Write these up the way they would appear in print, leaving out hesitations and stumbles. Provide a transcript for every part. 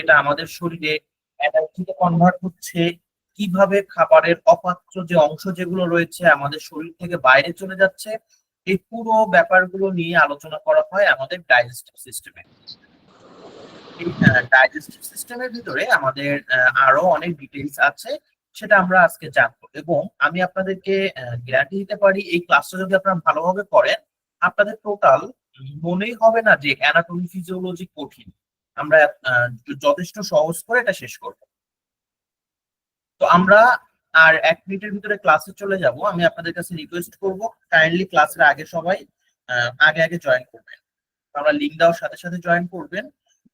এটা আমাদের শরীরে এনার্জিতে কনভার্ট হচ্ছে, কিভাবে খাবারের অপাচ্য যে অংশ যেগুলো রয়েছে আমাদের শরীর থেকে বাইরে চলে যাচ্ছে, এই পুরো ব্যাপারগুলো নিয়ে আলোচনা করা হয় আমাদের ডাইজেস্টিভ সিস্টেমে। এই ডাইজেস্টিভ সিস্টেমের ভিতরে আমাদের আরো অনেক ডিটেইলস আছে, সেটা আমরা আজকে জানবো। এবং আমি আপনাদেরকে গ্যারান্টি দিতে পারি, এই ক্লাসটা যদি আপনারা ভালোভাবে করেন, আপনাদের টোটাল মনেই হবে না যে অ্যানাটমি ফিজিওলজি কঠিন। আমরা যথেষ্ট সহজ করে এটা শেষ করব। তো আমরা আর 1 মিনিটের ভিতরে ক্লাসে চলে যাব। আমি আপনাদের কাছে রিকোয়েস্ট করব, কাইন্ডলি ক্লাসের আগে সবাই আগে আগে জয়েন করবেন। আমরা লিঙ্ক দেওয়ার সাথে সাথে জয়েন করবেন।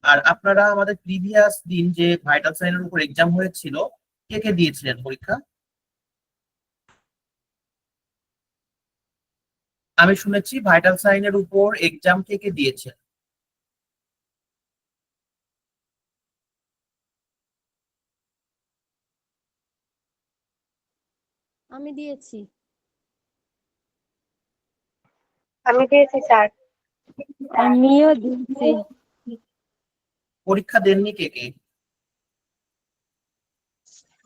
আর আপনারা আমাদের প্রিভিয়াস দিন যে ভাইটাল সাইনের উপর এক্সাম হয়েছিল, কে কে দিয়েছিলেন পরীক্ষা? আমি শুনেছি ভাইটাল সাইনের উপর এক্সাম কে কে দিয়েছেন? আমি দিয়েছি। আমি দিয়েছি স্যার। আমিও দিয়েছি। পরীক্ষা দেননি কে কে?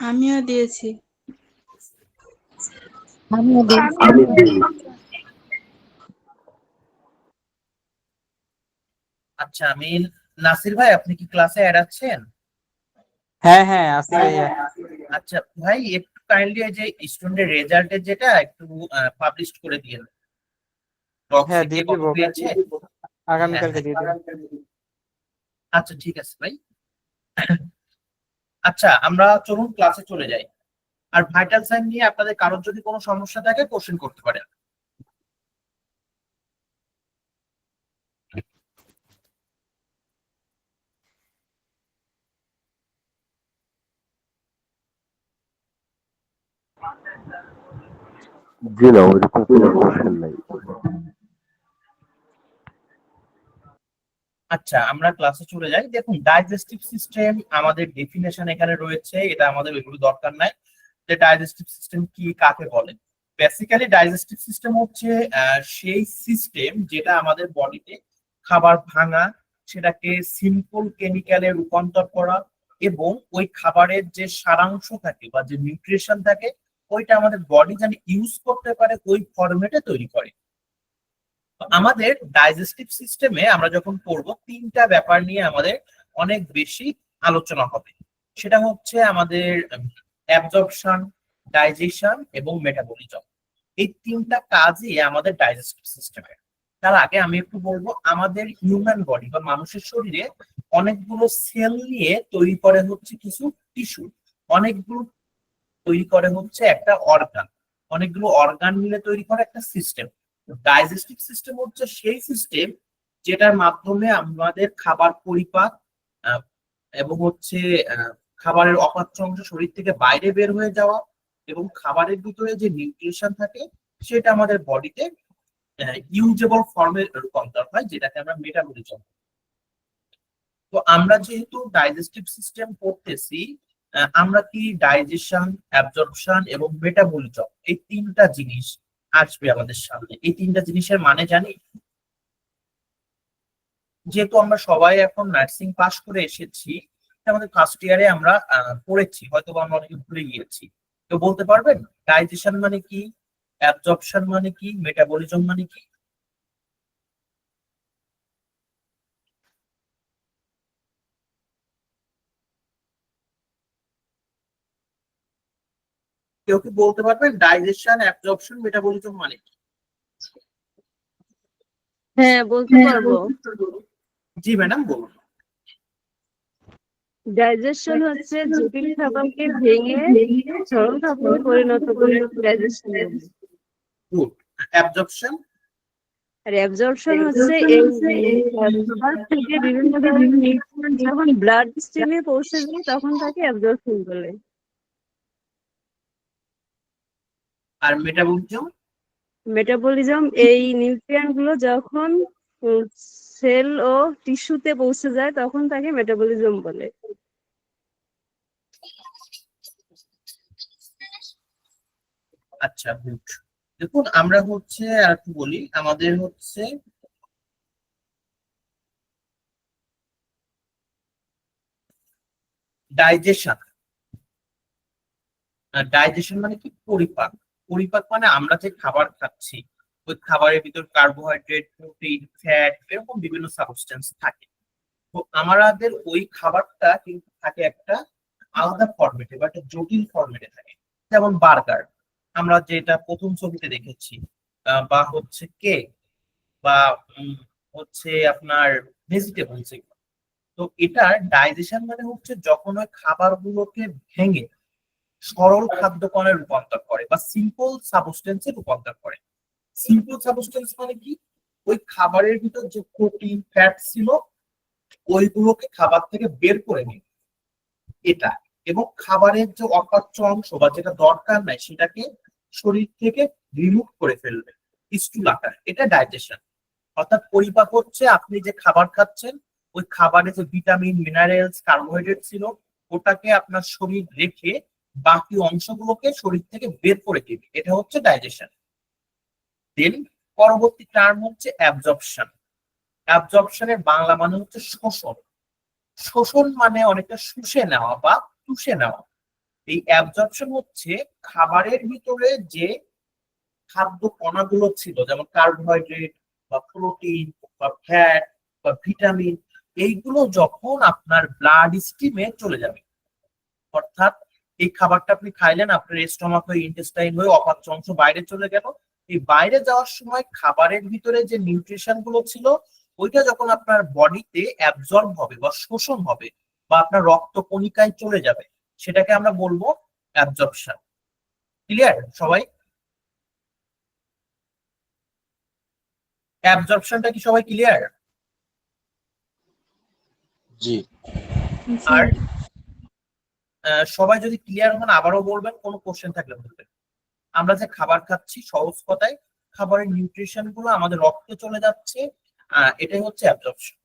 আমিও দিয়েছি। আচ্ছা, আমি নাসির ভাই, আপনি কি ক্লাসে অ্যাড আছেন? হ্যাঁ হ্যাঁ আছি ভাইয়া। আচ্ছা ভাই, একটু কাইন্ডলি যে স্টুডেন্টের রেজাল্টের যেটা একটু পাবলিশ করে দিন। হ্যাঁ কে দিয়ে কত দিব, পেয়েছে? হ্যাঁ আগামীকালকে দিয়ে দিব। আচ্ছা ঠিক আছে ভাই। আচ্ছা, আমরা চলুন ক্লাসে চলে যাই। আর ভাইটাল সাইন নিয়ে আপনাদের কারোর যদি কোনো সমস্যা থাকে কোশ্চেন করতে পারেন। জি না, ওইরকম কোনো কোশ্চেন নাই। আচ্ছা, আমরা ক্লাসে চলে যাই। দেখুন, ডাইজেস্টিভ সিস্টেম আমাদের ডেফিনেশন এখানে রয়েছে, এটা আমাদের ওইগুলো দরকার নাই যে ডাইজেস্টিভ সিস্টেম কি কাকে বলে। বেসিক্যালি ডাইজেস্টিভ সিস্টেম হচ্ছে সেই সিস্টেম যেটা আমাদের বডিতে খাবার ভাঙা, সেটাকে সিম্পল কেমিক্যালে রূপান্তর করা, এবং ওই খাবারের যে সারাংশ থাকে বা যে নিউট্রিশন থাকে, ওইটা আমাদের বডি যেন ইউজ করতে পারে ওই ফরম্যাটে তৈরি করে। তো আমাদের ডাইজেস্টিভ সিস্টেমে আমরা যখন পড়বো, 3টা ব্যাপার নিয়ে আমাদের অনেক বেশি আলোচনা হবে। সেটা হচ্ছে আমাদের অ্যাবজর্পশন, ডাইজেশন এবং মেটাবলিজম। এই 3টা কাজই আমাদের ডাইজেস্টিভ সিস্টেমের। তার আগে আমি একটু বলবো, আমাদের হিউম্যান বডি বা মানুষের শরীরে অনেকগুলো সেল নিয়ে তৈরি করে হচ্ছে কিছু টিস্যু, অনেকগুলো তৈরি করে হচ্ছে একটা অর্গান, অনেকগুলো অর্গান মিলে তৈরি করে একটা সিস্টেম। ডাইজেস্টিভ সিস্টেম হচ্ছে সেই সিস্টেম যেটার মাধ্যমে আমাদের খাবার পরিপাক আহ, এবং হচ্ছে খাবারের অপাচ্য অংশ শরীর থেকে বাইরে বের হয়ে যাওয়া, এবং খাবারের ভিতরে যে নিউট্রিশন থাকে সেটা আমাদের বডিতে ইউজেবল ফর্মে রূপান্তর হয়, যেটাকে আমরা মেটাবলিজম। তো আমরা যেহেতু ডাইজেস্টিভ সিস্টেম পড়তেছি, আমরা কি ডাইজেশন, অ্যাবজর্পশন এবং মেটাবলিজম, এই 3টা জিনিস আসবে আমাদের সামনে। এই 3টা জিনিসের মানে জানি? যেহেতু আমরা সবাই এখন নার্সিং পাস করে এসেছি, আমাদের ফার্স্ট ইয়ারে আমরা পড়েছি, হয়তো আমরা অনেকে ভুলে গিয়েছি। তো বলতে পারবেন ডাইজেশন মানে কি, অ্যাবজর্পশন মানে কি, মেটাবলিজম মানে কি? কেউ কি বলতে পারবেন ডাইজেশন, অ্যাবজর্পশন, মেটাবলিজম মানে কি? হ্যাঁ, বলতে পারবো। জি ম্যাডাম, বলুন। ডাইজেশন হচ্ছে জটিল খাবারকে ভেঙে সরল খাবারে পরিণত করে ডাইজেশন বলে। গুড। অ্যাবজর্পশন? আর অ্যাবজর্পশন হচ্ছে এই খাবার থেকে বিভিন্ন ধরনের নিউট্রিয়েন্ট যখন ব্লাড স্ট্রিমে পৌঁছে যায় তখন তাকে অ্যাবজর্পশন বলে। আর মেটাবলিজম? মেটাবলিজম এই নিউট্রিয়েন্ট গুলো যখন সেল ও টিস্যুতে পৌঁছে যায় তখন তাকে মেটাবলিজম বলে। আচ্ছা, গুড। দেখুন, আমরা হচ্ছে আর একটু বলি, আমাদের হচ্ছে ডাইজেশন। ডাইজেশন মানে কি? পরিপাক। পরিপাক মানে আমরা যে খাবার খাচ্ছি ওই খাবারের ভিতর কার্বোহাইড্রেট, প্রোটিন, ফ্যাট এরকম বিভিন্ন সাবস্টেন্স থাকে। তো আমাদের ওই খাবারটা কিন্তু থাকে একটা আলাদা ফরম্যাটে বা একটা জটিল ফরম্যাটে থাকে। যেমন বার্গার, আমরা যেটা প্রথম ছবিতে দেখেছি, বা হচ্ছে কেক, বা হচ্ছে আপনার ভেজিটেবলস। তো এটার ডাইজেশন মানে হচ্ছে যখন ওই খাবারগুলোকে ভেঙে সরল খাদ্য-কণায় রূপান্তর করে বা সিম্পল সাবস্টেন্সে রূপান্তর করে। সিম্পল সাবস্টেন্স মানে কি? ওই খাবারের ভিতর যে প্রোটিন, ফ্যাট ছিল ওইগুলোকে খাবার থেকে বের করে নিয়ে এটা, এবং খাবারের যে অপাচ্য অংশ বা যেটা দরকার নাই সেটাকে শরীর থেকে রিমুভ করে ফেলবে স্থূল আকার। এটা ডাইজেশন। অর্থাৎ পরিপাক হচ্ছে আপনি যে খাবার খাচ্ছেন ওই খাবারে যে ভিটামিন, মিনারেলস, কার্বোহাইড্রেট ছিল ওটাকে আপনার শরীর রেখে বাকি অংশগুলোকে শরীর থেকে বের করে দিবে, এটা হচ্ছে ডাইজেশন। দেন পরবর্তী টার্ম হচ্ছে অ্যাবজর্পশন। অ্যাবজর্পশনের বাংলা মানে হচ্ছে শোষণ। শোষণ মানে অনেকটা শুষে নেওয়া বা চুষে নেওয়া। এই অ্যাবজর্পশন হচ্ছে খাবারের ভিতরে যে খাদ্য কণাগুলো ছিল যেমন কার্বোহাইড্রেট বা প্রোটিন বা ফ্যাট বা ভিটামিন, এইগুলো যখন আপনার ব্লাড স্ট্রিমে চলে যাবে, অর্থাৎ এই খাবারটা আপনি খাইলেন, আপনার স্টমাক হয়ে ইন্টেস্টাইন হয়ে অপাচ্য অংশ বাইরে চলে গেল। এই বাইরে যাওয়ার সময় খাবারের ভিতরে যে নিউট্রিশন গুলো ছিল ওইটা যখন আপনার বডিতে অ্যাবজর্ব হবে বা শোষণ হবে বা আপনার রক্ত কণিকায় চলে যাবে, সেটাকে আমরা বলবো অ্যাবজর্পশন। ক্লিয়ার সবাই? অ্যাবজর্পশনটা কি সবাই ক্লিয়ার? জি। আর সবাই যদি ক্লিয়ার হন আবারও বলবেন, কোনো কোশ্চেন থাকলে বলবেন। আমরা যে খাবার খাচ্ছি সহজ কথায় খাবারের নিউট্রিশন গুলো আমাদের রক্তে চলে যাচ্ছে, এটাই হচ্ছে অ্যাবজর্পশন।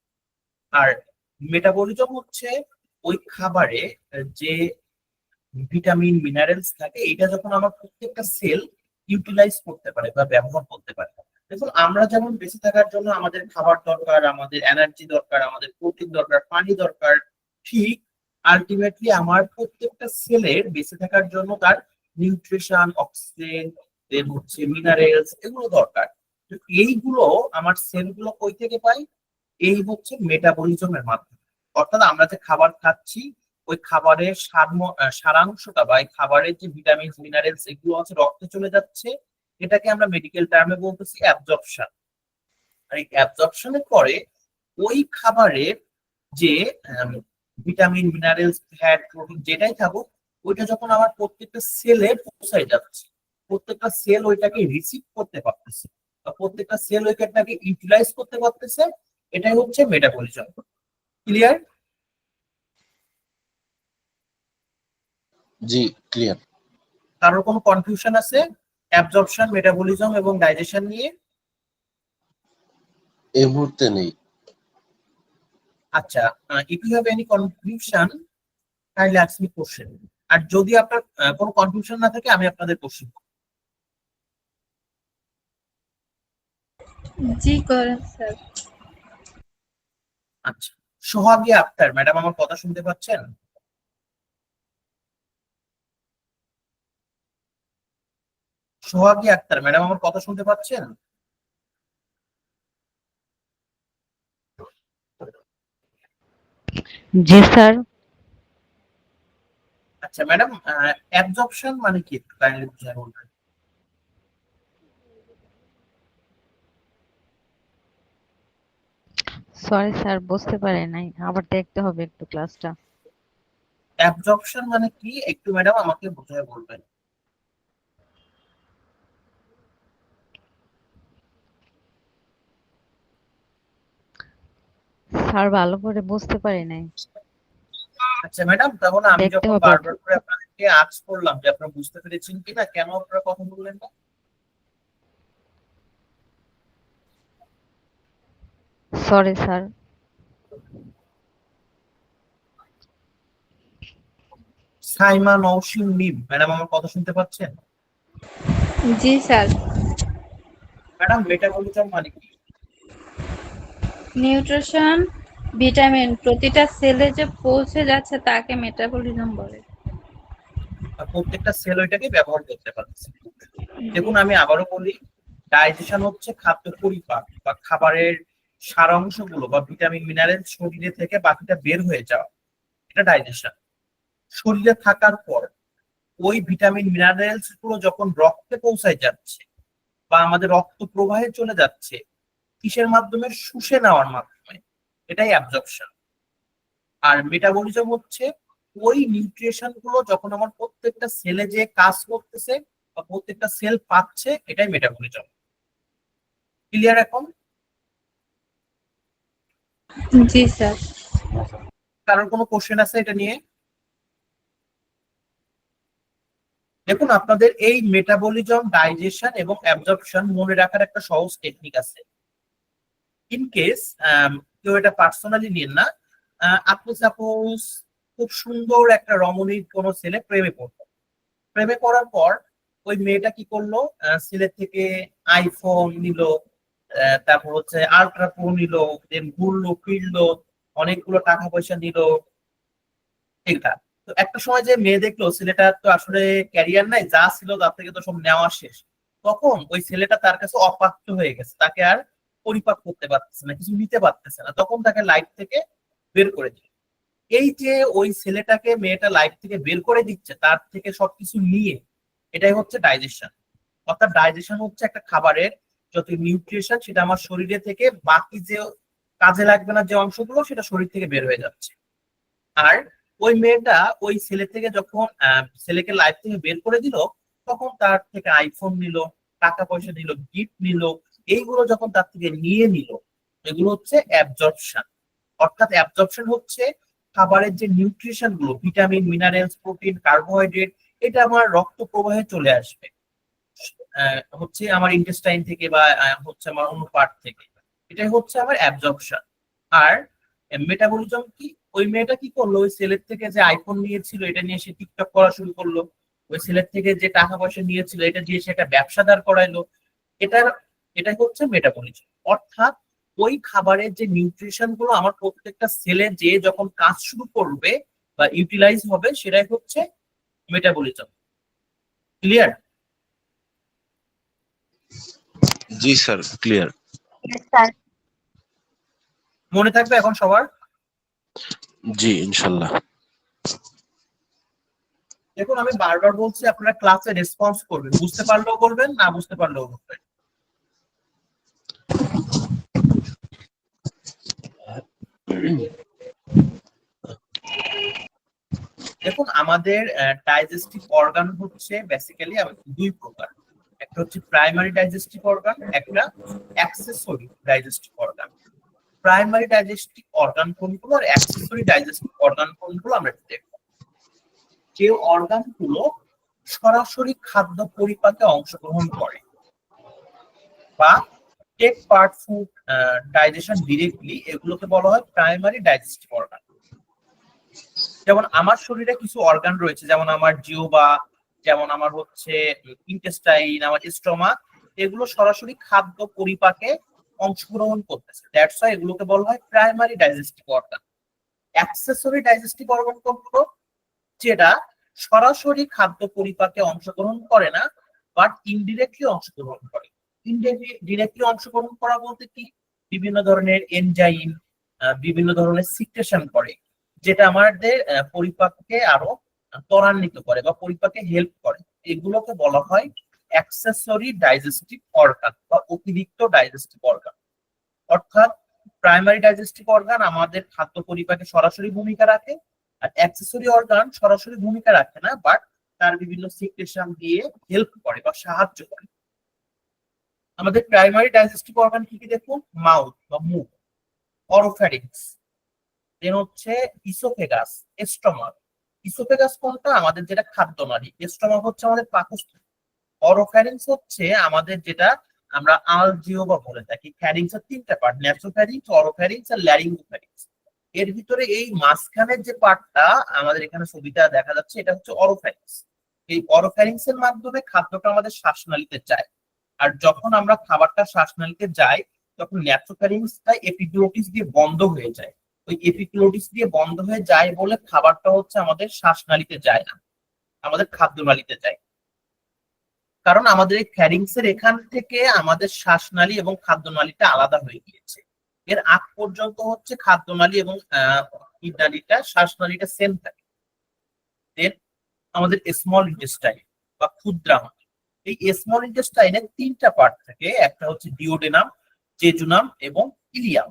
আর মেটাবলিজম হচ্ছে ওই খাবারে যে ভিটামিন, মিনারেলস থাকে এটা যখন আমার প্রত্যেকটা সেল ইউটিলাইজ করতে পারে বা ব্যবহার করতে পারে। দেখুন আমরা যেমন বেঁচে থাকার জন্য আমাদের খাবার দরকার, আমাদের এনার্জি দরকার, আমাদের প্রোটিন দরকার, পানি দরকার, ঠিক আলটিমেটলি আমার প্রত্যেকটা সেলের বেঁচে থাকার জন্য তার নিউট্রিশন, অক্সিজেন, দেন হচ্ছে মিনারেলস এগুলো দরকার। তো এইগুলো আমার সেলগুলো কই থেকে পাই? এই হচ্ছে মেটাবলিজমের মাধ্যমে। অর্থাৎ আমরা যে খাবার খাচ্ছি ওই খাবারের সারাংশটা বা এই খাবারের যে ভিটামিন, মিনারেলস এগুলো আছে রক্তে চলে যাচ্ছে, এটাকে আমরা মেডিকেল টার্মে বলতেছি অ্যাবজর্পশন। আর এই অ্যাবজর্পশনের পরে ওই খাবারের যে ভিটামিন, মিনারেলস, ফ্যাট, প্রোটিন যেটাই থাকুক ওইটা যখন আমার প্রত্যেকটা সেলে পৌঁছায় যাচ্ছে, প্রত্যেকটা সেল ওইটাকে রিসিভ করতে পারতেছে বা প্রত্যেকটা সেল ওইটাকে ইউটিলাইজ করতে পারতেছে, এটাই হচ্ছে মেটাবলিজম। ক্লিয়ার? জি ক্লিয়ার। কারোর কোনো কনফিউশন আছে অ্যাবজর্পশন, মেটাবলিজম এবং ডাইজেশন নিয়ে? এই মুহূর্তে নেই। আচ্ছা, if you have any confusion kindly ask me question. আর যদি আপনার কোনো কনফিউশন না থাকে আমি আপনাদের কোশ্চেন। জি করেন স্যার। আচ্ছা, সোহাগী আক্তার ম্যাডাম আমার কথা শুনতে পাচ্ছেন? সোহাগী আক্তার ম্যাডাম আমার কথা শুনতে পাচ্ছেন? জি স্যার। আচ্ছা ম্যাডাম, অ্যাবজর্পশন মানে কি একটু কাইন্ডলি বুঝিয়ে বলবেন? সরি স্যার, বুঝতে পারি নাই, আবার দেখতে হবে একটু ক্লাসটা। অ্যাবজর্পশন মানে কি একটু ম্যাডাম আমাকে বুঝিয়ে বলবেন? স্যার ভালো করে বুঝতে পারি নাই। আচ্ছা ম্যাডাম, তাহলে আমি দেখতে যখন হবে। বারবার করে আপনাদেরকে আস্ক করলাম যে আপনারা বুঝতে পেরেছেন কিনা, কেন আপনারা কথা বললেন না? Sorry sir. Saima Nowshin Mim madam আমার কথা শুনতে পাচ্ছেন? জি স্যার। ম্যাডাম মেটাবলিজম মানে কি? নিউট্রিশন, ভিটামিন প্রতিটা সেলে যে পৌঁছে যাচ্ছে তাকে মেটাবলিজম বলে। আর প্রত্যেকটা সেল ওইটাকে ব্যবহার করতে পারছে। দেখুন আমি আবারও বলি, ডাইজেশন হচ্ছে খাদ্য পরিপাক বা খাবারের সারাংশগুলো বা ভিটামিন মিনারেল শরীরে থেকে বাকিটা বের হয়ে যাওয়া, এটা ডাইজেশন। শরীরে থাকার পর ওই ভিটামিন মিনারেলস গুলো যখন রক্তে পৌঁছায় যাচ্ছে বা আমাদের রক্ত প্রবাহে চলে যাচ্ছে, কিসের মাধ্যমে? শুষে নেওয়ার মাধ্যমে, এটাই অ্যাবজর্পশন। আর মেটাবলিজম হচ্ছে ওই নিউট্রিশন গুলো যখন আমার প্রত্যেকটা সেলে যে কাজ করতেছে বা প্রত্যেকটা সেল পাচ্ছে, এটাই মেটাবলিজম। ক্লিয়ার এখন? জি স্যার। কারোর কোনো কোশ্চেন আছে এটা নিয়ে? দেখুন আপনাদের এই মেটাবলিজম, ডাইজেশন এবং অ্যাবজর্পশন মনে রাখার একটা সহজ টেকনিক আছে। ইন কেস কেউ এটা পার্সোনালি নিন না, আপনি সাপোজ খুব সুন্দর একটা রমণীর কোনো ছেলে প্রেমে পড়লো। প্রেমে পড়ার পর ওই মেয়েটা কি করলো? ছেলের থেকে আইফোন নিল, তারপর হচ্ছে আল্ট্রা প্রো নিল, দেন ঘুরলো ফিরলো, অনেকগুলো টাকা পয়সা নিল। এটা তো একটা সময় যে মেয়ে দেখলো ছেলেটার তো আসলে ক্যারিয়ার নাই, যা ছিল তার থেকে তো সব নেওয়া শেষ, তখন ওই ছেলেটা তার কাছে অপাত্র হয়ে গেছে, তাকে আর পরিপাক করতে পারতেছে না, কিছু নিতে পারতেছে না, তখন তাকে লাইফ থেকে বের করে দিল। এই যে ওই ছেলেটাকে মেয়েটা লাইফ থেকে বের করে দিচ্ছে, তার থেকে সবকিছু নিয়ে, এটাই হচ্ছে ডাইজেশন। অর্থাৎ ডাইজেশন হচ্ছে একটা খাবারের যত নিউট্রিশন সেটা আমার শরীরে থেকে বাকি যে কাজে লাগবে না যে অংশগুলো, সেটা শরীর থেকে বের হয়ে যাচ্ছে। আর ওই মেয়েটা ওই ছেলে থেকে যখন ছেলেকে লাইফ থেকে বের করে দিল, তখন তার থেকে আইফোন নিল, টাকা পয়সা নিল, গিফট নিল, এইগুলো যখন তার থেকে নিয়ে নিল, এগুলো হচ্ছে অ্যাবজর্পশন। অর্থাৎ অ্যাবজর্পশন হচ্ছে খাবারের যে নিউট্রিশন গুলো, ভিটামিন, মিনারেলস, প্রোটিন, কার্বোহাইড্রেট, এটা আমার রক্ত প্রবাহে চলে আসবে, হচ্ছে আমার ইন্টেস্টাইন থেকে বা হচ্ছে আমার অন্য পার্ট থেকে, এটাই হচ্ছে আমার অ্যাবজর্পশন। আর মেটাবলিজম কি? ওই মেয়েটা কি করলো? ওই ছেলের থেকে যে আইফোন নিয়েছিল এটা নিয়ে সে টিকটক করা শুরু করলো, ওই ছেলের থেকে যে টাকা পয়সা নিয়েছিল এটা দিয়ে সে একটা ব্যবসা দাঁড় করাইলো। এটার এটাই হচ্ছে মেটাবলিজম। অর্থাৎ ওই খাবারের যে নিউট্রিশন গুলো আমার প্রত্যেকটা সেলে যে যখন কাজ শুরু করবে বা ইউটিলাইজ হবে, সেটাই হচ্ছে মেটাবলিজম। ক্লিয়ার? জি স্যার, ক্লিয়ার। স্যার। মনে থাকবে এখন সবার? জি ইনশাল্লাহ। দেখুন আমি বারবার বলছি, আপনারা ক্লাসে রেসপন্স করবেন, বুঝতে পারলেও বলবেন, না বুঝতে পারলেও বলবেন। দেখুন আমাদের ডাইজেস্টিভ অর্গান হচ্ছে বেসিক্যালি দুই প্রকার। একটা হচ্ছে প্রাইমারি ডাইজেস্টিভ অর্গান, একটা accessory digestive organ. Primary digestive organ কোনগুলো আর অ্যাক্সেসরি ডাইজেস্টিভ অর্গান কোনগুলো আমরা দেখব। যে অর্গানগুলো সরাসরি খাদ্য পরিপাকে অংশগ্রহণ করে বা take part food digestion directly, এগুলোকে বলা হয় প্রাইমারি ডাইজেস্টিভ অর্গান। যেমন আমার শরীরে কিছু অর্গান রয়েছে, যেমন আমার জিহ্বা, যেমন আমার হচ্ছে ইন্টেস্টাইন, আমার স্টমাক, এগুলো সরাসরি খাদ্য পরিপাকে অংশগ্রহণ করতেছে, দ্যাটস ওয়াই এগুলোকে বলা হয় primary digestive organ. Accessory digestive organ কোনগুলো? যেটা সরাসরি খাদ্য পরিপাকে অংশগ্রহণ করে না, বাট ইনডিরেক্টলি অংশগ্রহণ করে। ইনডিরেক্টলি অংশগ্রহণ করা বলতে কি? বিভিন্ন ধরনের এনজাইম, বিভিন্ন ধরনের সিক্রেশন করে, যেটা আমাদের পরিপাককে আরো ত্বরান্বিত করে বা পরিপাকে হেল্প করে, এগুলোকে বলা হয় অ্যাক্সেসরি ডাইজেস্টিভ অর্গান বা অতিরিক্ত ডাইজেস্টিভ অর্গান। অর্থাৎ প্রাইমারি ডাইজেস্টিভ অর্গান আমাদের খাদ্য পরিপাকে সরাসরি ভূমিকা রাখে, আর অ্যাক্সেসরি অর্গান সরাসরি ভূমিকা রাখে না, বাট তার বিভিন্ন সিক্রেশন দিয়ে হেল্প করে বা সাহায্য করে। আমাদের প্রাইমারি ডাইজেস্টিভ অর্গান কি কি দেখুন? মাউথ বা মুখ, অরোফ্যারিংস, দেন হচ্ছে ইসোফেগাস, স্টমাক। ইসোফেগাস কোনটা? আমাদের যেটা খাদ্য নালী। স্টমাক হচ্ছে আমাদের পাকস্থলী। অরোফ্যারিংস হচ্ছে আমাদের যেটা আমরা আলজিওবা বলে থাকি। ফ্যারিংস এর তিনটা পার্ট, ন্যাসোফ্যারিংস, অরোফ্যারিংস আর ল্যারিঙ্গোফ্যারিংস। এর ভিতরে এই মাঝখানের যে পার্টটা আমাদের এখানে ছবিটা দেখা যাচ্ছে, এটা হচ্ছে অরোফ্যারিংস। এই অরোফ্যারিংস এর মাধ্যমে খাদ্যটা আমাদের শ্বাসনালীতে যায়, আর যখন আমরা খাবারটা শ্বাসনালীতে যাই তখন ন্যাসোফ্যারিংসটা এপিগ্লটিস দিয়ে বন্ধ হয়ে যায়, ওই এপিগ্লোটিস দিয়ে বন্ধ হয়ে যায় বলে খাবারটা হচ্ছে আমাদের শ্বাসনালীতে যায় না, আমাদের খাদ্যনালীতে যায়। কারণ আমাদের এই ফ্যারিংস এর এখান থেকে আমাদের শ্বাসনালী এবং খাদ্যনালীটা আলাদা হয়ে গিয়েছে। এর আগ পর্যন্ত হচ্ছে খাদ্যনালী এবং শ্বাসনালীটা সেম থাকে। দেন আমাদের স্মল ইন্টেস্টাইন বা ক্ষুদ্রাঙ্গ, এই স্মল ইন্টেস্টাইনের 3টা পার্ট থাকে, একটা হচ্ছে ডিওডেনাম, জেজুনাম এবং ইলিয়াম।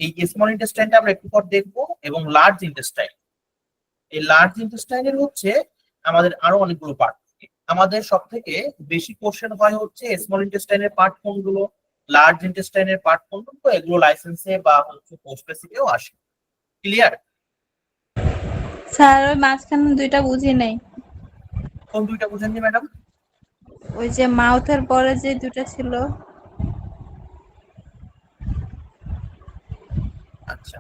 এই স্মল ইন্টেস্টাইনটা আমরা একটু পর দেখবো। এবং লার্জ ইন্টেস্টাইন, এই লার্জ ইন্টেস্টাইনের হচ্ছে আমাদের আরো অনেকগুলো পার্ট থাকে। আমাদের সব থেকে বেশি কোশ্চেন হয় হচ্ছে স্মল ইন্টেস্টাইনের পার্ট কোনগুলো, লার্জ ইন্টেস্টাইনের পার্ট কোনগুলো, এগুলো লাইসেন্সে বা হচ্ছে পোস্ট বেসিকেও আসে। ক্লিয়ার? স্যার ওই মাঝখানে দুইটা বুঝি নাই, কোন দুইটা বুঝেননি ম্যাডাম? ওই যে মাউথের পরে যে দুটো ছিল। আচ্ছা,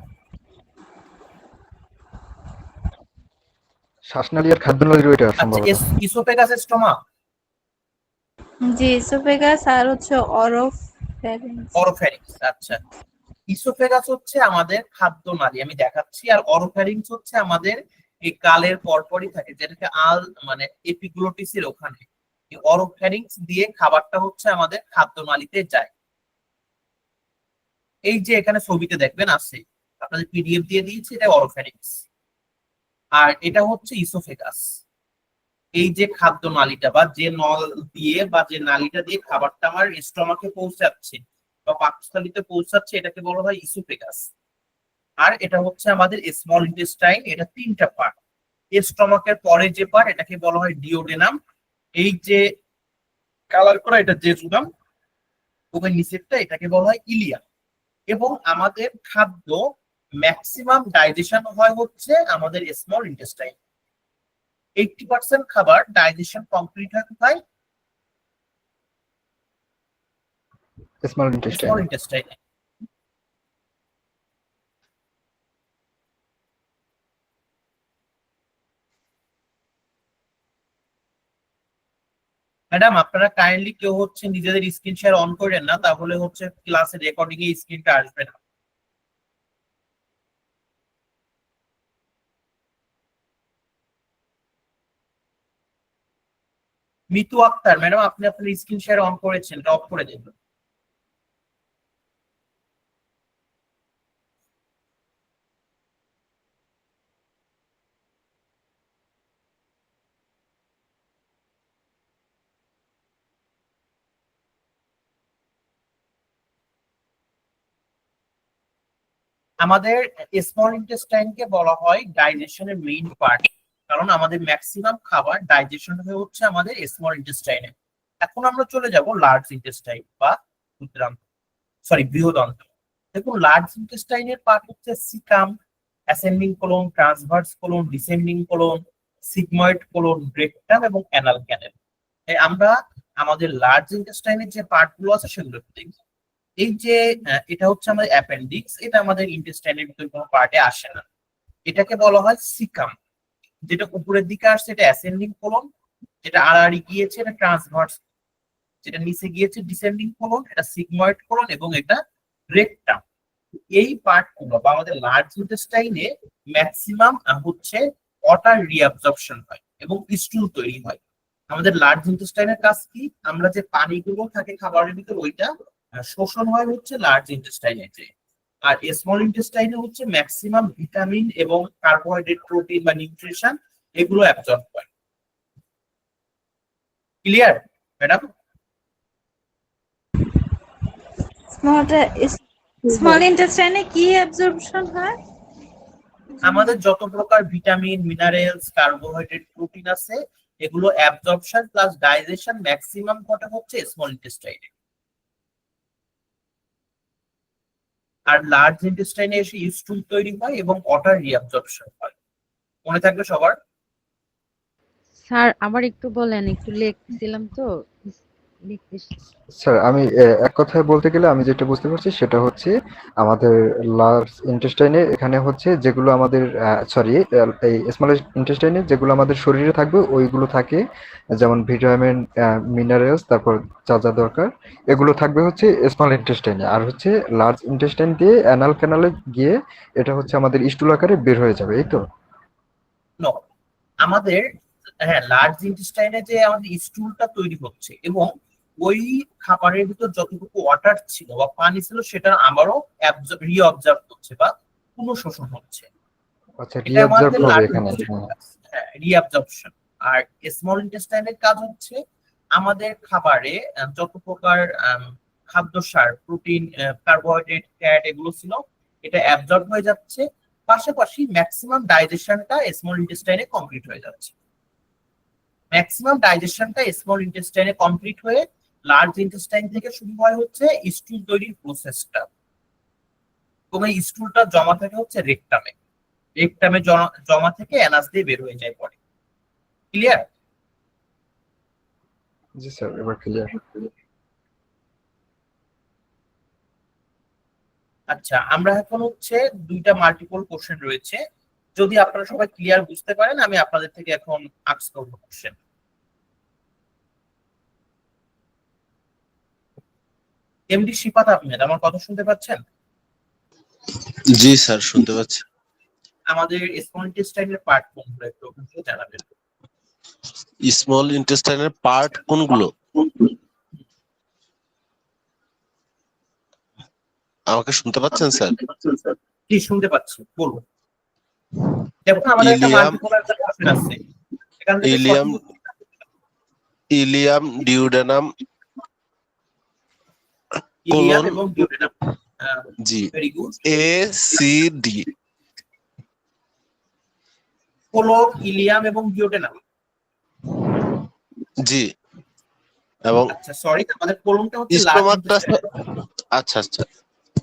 শ্বাসনালী আর খাদ্যনালীর ওইটা আচ্ছা, সম্ভবত। ইসোফেগাস স্টোমাক, জি ইসোফেগাস আর হচ্ছে অরোফ্যারিংস। অরোফ্যারিংস। আচ্ছা, ইসোফেগাস হচ্ছে আমাদের খাদ্যনালী, আমি দেখাচ্ছি। আর অরোফ্যারিংস হচ্ছে আমাদের এই গালের পরপরই থাকে, যেটাকে মানে এপিগ্লোটিসের ওখানে। এই অরোফ্যারিংস দিয়ে খাবারটা হচ্ছে আমাদের খাদ্যনালীতে যায়। এই যে এখানে ছবিতে দেখবেন আছে, আপনাদের পিডিএফ দিয়ে দিয়েছি, এটা অরোফ্যারিংস। আর এটা হচ্ছে ইসোফেগাস। এই যে খাদ্য নালীটা বা যে নল দিয়ে বা যে নালীটা দিয়ে খাবারটা আমার স্টমাকে পৌঁছাচ্ছে বা পাকস্থলীতে পৌঁছাচ্ছে, এটাকে বলা হয় ইসোফেগাস। আর এটা হচ্ছে আমাদের স্মল ইন্টেস্টাইন, এটা 3টা পার্ট। স্টমাকের পরে যে পার্ট, এটাকে বলা হয় ডিওডেনাম। এই যে কালার করা, এটা জেজুনাম। ওখানে নিচেরটা, এটাকে বলা হয় ইলিয়াম। এবং আমাদের খাদ্য ম্যাক্সিমাম ডাইজেশন হয় হচ্ছে আমাদের স্মল ইন্টেস্টাইন। 80% খাবার ডাইজেশন কমপ্লিট হয় কোথায়? Small intestine. স্মল ইন্টেস্টাইনে। ম্যাডাম আপনারা কাইন্ডলি কেউ হচ্ছে নিজেদের স্ক্রিন শেয়ার অন করেন না, তাহলে হচ্ছে ক্লাসের রেকর্ডিং এ স্ক্রিনটা আসবে না। মিতু আক্তার ম্যাডাম, আপনি আপনার স্ক্রিন শেয়ার অন করেছেন, এটা অফ করে দিন। আমাদের স্মল ইন্টেস্টাইনকে বলা হয় ডাইজেশনের মেইন পার্ট, কারণ আমাদের ম্যাক্সিমাম খাবার ডাইজেশন হয়ে হচ্ছে আমাদের স্মল ইন্টেস্টাইনে। এখন আমরা চলে যাব লার্জ ইন্টেস্টাইন বা বৃহদন্ত্র। দেখুন, লার্জ ইন্টেস্টাইনের পার্ট হচ্ছে caecum, ascending colon, transverse colon, descending colon, sigmoid colon, rectum এবং অ্যানাল ক্যানেল। আমরা আমাদের লার্জ ইন্টেস্টাইনের যে পার্ট গুলো আছে সেগুলো একটু দেখি। এই যে এটা হচ্ছে আমাদের অ্যাপেন্ডিক্স, এটা আমাদের ইন্টেস্টাইনের ভিতরে কোনো পার্টে আসে না, এটাকে বলা হয় সিকাম। যেটা উপরের দিকে আসছে এটা অ্যাসেন্ডিং কোলন, যেটা আড়াআড়ি গিয়েছে এটা ট্রান্সভার্স, যেটা নিচে গিয়েছে ডিসেন্ডিং কোলন, এটা সিগময়েড কোলন এবং এটা রেকটাম। এই পার্ট গুলো বা আমাদের লার্জ ইন্টেস্টাইনে ম্যাক্সিমাম হচ্ছে ওয়াটার রিঅ্যাবজর্পশন হয় এবং স্টুল তৈরি হয়। আমাদের লার্জ ইন্টেস্টাইনের কাজ কি? আমরা যে পানিগুলো থাকে খাবারের ভিতর, ওইটা শোষণ হয় হচ্ছে লার্জ ইন্টেস্টাইনে। আর স্মল ইন্টেস্টাইনে হচ্ছে ম্যাক্সিমাম ভিটামিন এবং কার্বোহাইড্রেট, প্রোটিন বা নিউট্রিশন এগুলো অ্যাবজর্ব করে। Clear madam? স্মল ইন্টেস্টাইনে কি অ্যাবজর্পশন হয়? আমাদের যত প্রকার ভিটামিন, মিনারেলস, কার্বোহাইড্রেট, প্রোটিন আছে, এগুলো অ্যাবজর্পশন প্লাস ডাইজেশন ম্যাক্সিমাম ঘটে হচ্ছে স্মল ইন্টেস্টাইনে। আর লার্জ ইন্টেস্টাইনে এসে স্টুল তৈরি হয় এবং ওয়াটার রিঅ্যাবজর্পশন হয়। মনে থাকবে সবার? স্যার আবার একটু বলেন, একটু লিখছিলাম তো। লিখতে স্যার আমি এক কথায় বলতে গেলে আমি যেটা বুঝতে পারছি সেটা হচ্ছে আমাদের লার্জ ইন্টেস্টাইনে এখানে হচ্ছে যেগুলো আমাদের সরি এই স্মল ইন্টেস্টাইনে যেগুলো আমাদের শরীরে থাকবে ওইগুলো থাকে, যেমন ভিটামিন, মিনারেলস, তারপর যা যা দরকার এগুলো থাকবে হচ্ছে স্মল ইন্টেস্টাইনে, আর হচ্ছে লার্জ ইন্টেস্টাইন দিয়ে অ্যানাল ক্যানালে গিয়ে এটা হচ্ছে আমাদের স্টুল আকারে বের হয়ে যাবে, এই তো? No, আমাদের হ্যাঁ লার্জ ইন্টেস্টাইনে যে আমাদের স্টুলটা তৈরি হচ্ছে এবং ওই খাবারের ভিতর যতটুকু ওয়াটার ছিল বা পানি ছিল সেটা আবারও রিঅবজার্ভ হচ্ছে বা পুনঃশোষণ হচ্ছে। আচ্ছা, এটা রিঅবজার্ভ আমাদের হবে লার্জ এখানে। হ্যাঁ রিঅ্যাবজর্পশন। আর স্মল ইন্টেস্টাইনের কাজ হচ্ছে আমাদের খাবারে যত প্রকার খাদ্যসার, প্রোটিন, কার্বোহাইড্রেট, ফ্যাট এগুলো ছিল এটা অ্যাবজর্ব হয়ে যাচ্ছে, পাশাপাশি ম্যাক্সিমাম ডাইজেশনটা স্মল ইন্টেস্টাইনে কমপ্লিট হয়ে যাচ্ছে। ম্যাক্সিমাম ডাইজেশনটা স্মল ইন্টেস্টাইনে কমপ্লিট হয়ে লার্জ ইন্টেস্টাইন থেকে শুরু হয় হচ্ছে স্টুল তৈরির প্রসেসটা, এবং এই স্টুলটা জমা থাকে হচ্ছে রেকটামে। রেকটামে জমা থেকে অ্যানাস দিয়ে বের হয়ে যায় পরে। ক্লিয়ার? জি স্যার, এবার ক্লিয়ার। আচ্ছা, আমরা এখন হচ্ছে দুইটা মাল্টিপল কোশ্চেন রয়েছে, যদি আপনারা সবাই ক্লিয়ার বুঝতে পারেন আমি আপনাদের থেকে এখন আস্ক করব কোশ্চেন। এমডি শিফাত আহমেদ, আমার কথা শুনতে পাচ্ছেন? জি স্যার, শুনতে পাচ্ছি। আমাদের স্মল ইন্টেস্টাইনের পার্ট কোনগুলো একটু জানাবেন। স্মল ইন্টেস্টাইনের পার্ট কোনগুলো? আমাকে শুনতে পাচ্ছেন স্যার? জি শুনতে পাচ্ছি, বলুন। দেখুন আমাদের একটা ইলিয়াম, মাল্টিপল কোশ্চেন আছে, এখান থেকে ileum, ileum, duodenum, ileum colon, এবং ডিউটেনাম। জি, very good. A C D. Colon, ileum এবং ডিউটেনাম। জি, এবং আচ্ছা সরি, আমাদের কোলনটা হচ্ছে লার্জ স্টোমাকটা। ইন্টেস্টাইন। আচ্ছা আচ্ছা,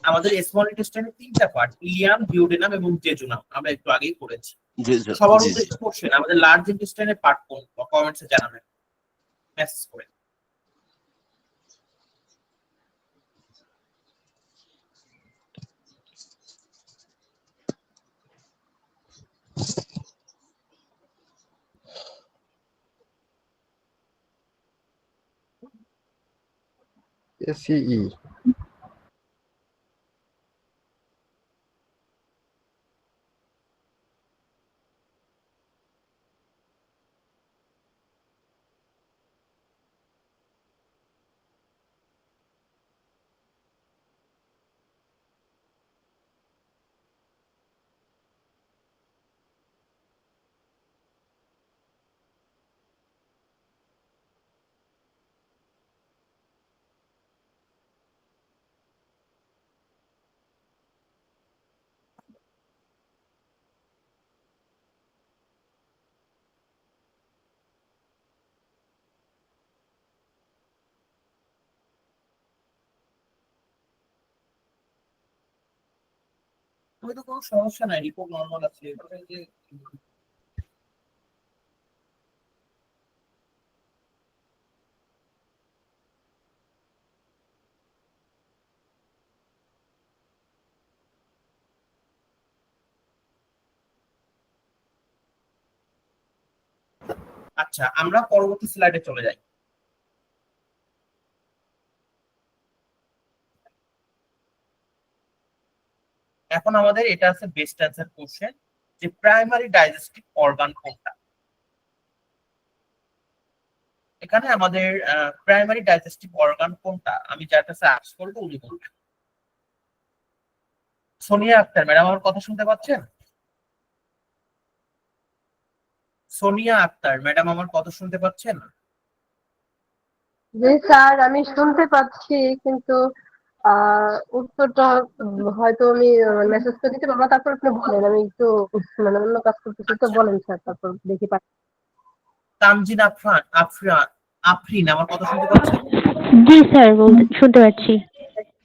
আমাদের স্মল ইন্টেস্টাইনের তিনটা পার্ট, ইলিয়াম, ডিউডেনাম এবং জেজুনাম, আমরা একটু আগেই করেছি। জি জি সবার জি জি। উদ্দেশ্যে কোশ্চেন, আমাদের লার্জ ইন্টেস্টাইনের পার্ট কোন, কমেন্টসে জানাবেন, মেসেজ করে। এসিই। তুমি তো কোনো সমস্যা নাই, রিপোর্ট নর্মাল আছে। এবারে যে আচ্ছা, আমরা পরবর্তী স্লাইডে চলে যাই। এখন আমাদের এটা আছে বেস্ট অ্যান্সার কোশ্চেন, যে প্রাইমারি ডাইজেস্টিভ অর্গান কোনটা। এখানে আমাদের প্রাইমারি ডাইজেস্টিভ অর্গান কোনটা, আমি যার কাছে আস্ক করবো উনি বলবেন। সোনিয়া আক্তার ম্যাডাম, আমার কথা শুনতে পাচ্ছেন? সোনিয়া আক্তার ম্যাডাম, আমার কথা শুনতে পাচ্ছেন? জি স্যার, আমি শুনতে পাচ্ছি, কিন্তু উত্তরটা হয়তো আমি মেসেজ করে দিতে পারবো। তারপর আপনি বলেন, আমি একটু মানে অন্য কাজ করতেছি, তো আচ্ছা, বলেন স্যার, তারপর দেখি তামজিন আফরিন, আমার কথা শুনতে পাচ্ছেন? জি স্যার, শুনতে পাচ্ছি।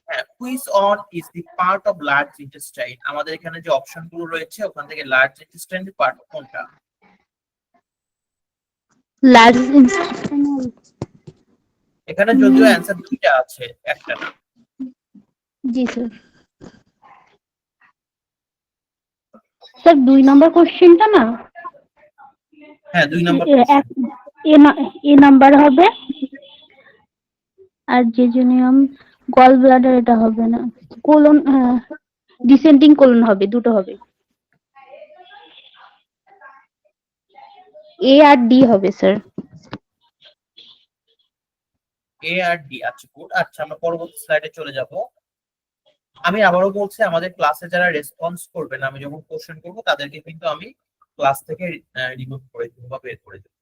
হ্যাঁ, which one is the part of large intestine, আমাদের এখানে যে অপশন গুলো রয়েছে ওখান থেকে লার্জ ইন্টেস্টাইনের পার্ট কোনটা? লার্জ ইন্টেস্টাইন এখানে যদিও অ্যান্সার দুইটা আছে, একটা না। জি স্যার। স্যার 2 নম্বর কোশ্চেনটা না, হ্যাঁ 2 নম্বর এক- এ নাম্বার হবে, আর জেজুনিয়াম গল ব্লাডার এটা হবে না, কোলন ডিসেন্ডিং কোলন হবে, দুটো হবে, এ আর ডি হবে স্যার। এ আর ডি। আচ্ছা গুড। আচ্ছা আমরা পরবর্তী স্লাইডে চলে যাব। আমি আবারও বলছি, আমাদের ক্লাসে যারা রেসপন্স করবেন, আমি যখন কোশ্চেন করবো তাদেরকে কিন্তু আমি ক্লাস থেকে রিমুভ করে দেবো বা বের করে দেবো।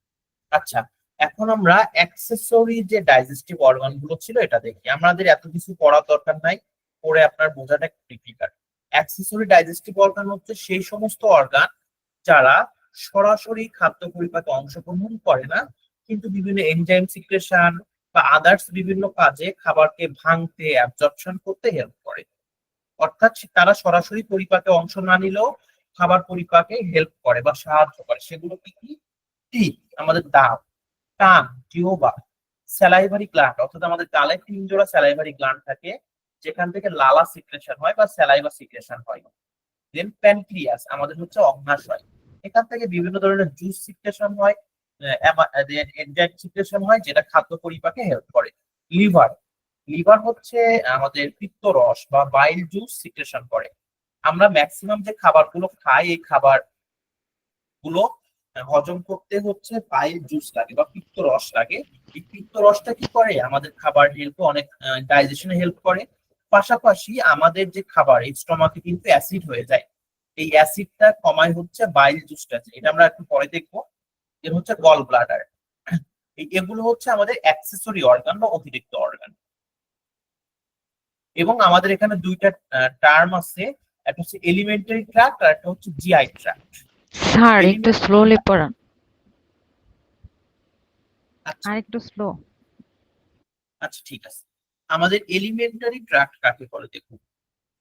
আচ্ছা, এখন আমরা অ্যাক্সেসরি যে ডাইজেস্টিভ অর্গান গুলো ছিল এটা দেখি। আমাদের এত কিছু পড়ার দরকার নাই, পড়ে আপনার বোঝাটা একটু ডিফিকাল্ট। অ্যাক্সেসরি ডাইজেস্টিভ অর্গান হচ্ছে সেই সমস্ত অর্গান যারা সরাসরি খাদ্য পরিপাকে অংশগ্রহণ করে না, কিন্তু বিভিন্ন এনজাইম সিক্রেশন বা আদার্স বিভিন্ন কাজে খাবারকে ভাঙতে, অ্যাবজর্পশন করতে হেল্প করে। অর্থাৎ তারা সরাসরি পরিপাকে অংশ না নিলেও খাবার পরিপাকে হেল্প করে বা সাহায্য করে। সেগুলো কি কি? টিথ, আমাদের দাঁত, কান, জিহ্বা, স্যালাইভারি গ্ল্যান্ড, অর্থাৎ আমাদের গালে 3 জোড়া স্যালাইভারি গ্ল্যান্ড থাকে যেখান থেকে লালা সিক্রেশন হয় বা স্যালাইভা সিক্রেশন হয়। দেন প্যানক্রিয়াস, আমাদের হচ্ছে অগ্নাশয়, এখান থেকে বিভিন্ন ধরনের জুস সিক্রেশন হয়, এনজাইম সিক্রেশন হয় যেটা খাদ্য পরিপাকে হেল্প করে। লিভার, লিভার হচ্ছে আমাদের পিত্তরস বা বাইল জুস সিক্রেশন করে। আমরা ম্যাক্সিমাম যে খাবারগুলো খাই, এই খাবার গুলো হজম করতে হচ্ছে বাইল জুস লাগে বা পিত্তরস লাগে। এই পিত্তরসটা কি করে? আমাদের খাবার হেল্প, অনেক ডাইজেশনে হেল্প করে। পাশাপাশি আমাদের যে খাবার এই স্টমাকে কিন্তু অ্যাসিড হয়ে যায়, এই অ্যাসিডটা কমায় হচ্ছে বাইল জুসটা, এটা আমরা একটু পরে দেখবো। এর হচ্ছে গল ব্লাডার। এগুলো হচ্ছে আমাদের অ্যাক্সেসরি অর্গান বা অতিরিক্ত অর্গান। এবং আমাদের এখানে দুইটা টার্ম আছে, একটা হচ্ছে এলিমেন্টারি ট্র্যাক্ট আর একটা হচ্ছে জিআই ট্র্যাক্ট। স্যার একটু স্লোলি পড়ান, আচ্ছা আর একটু স্লো। আচ্ছা ঠিক আছে। আমাদের এলিমেন্টারি ট্র্যাক্ট কাকে বলে দেখুন।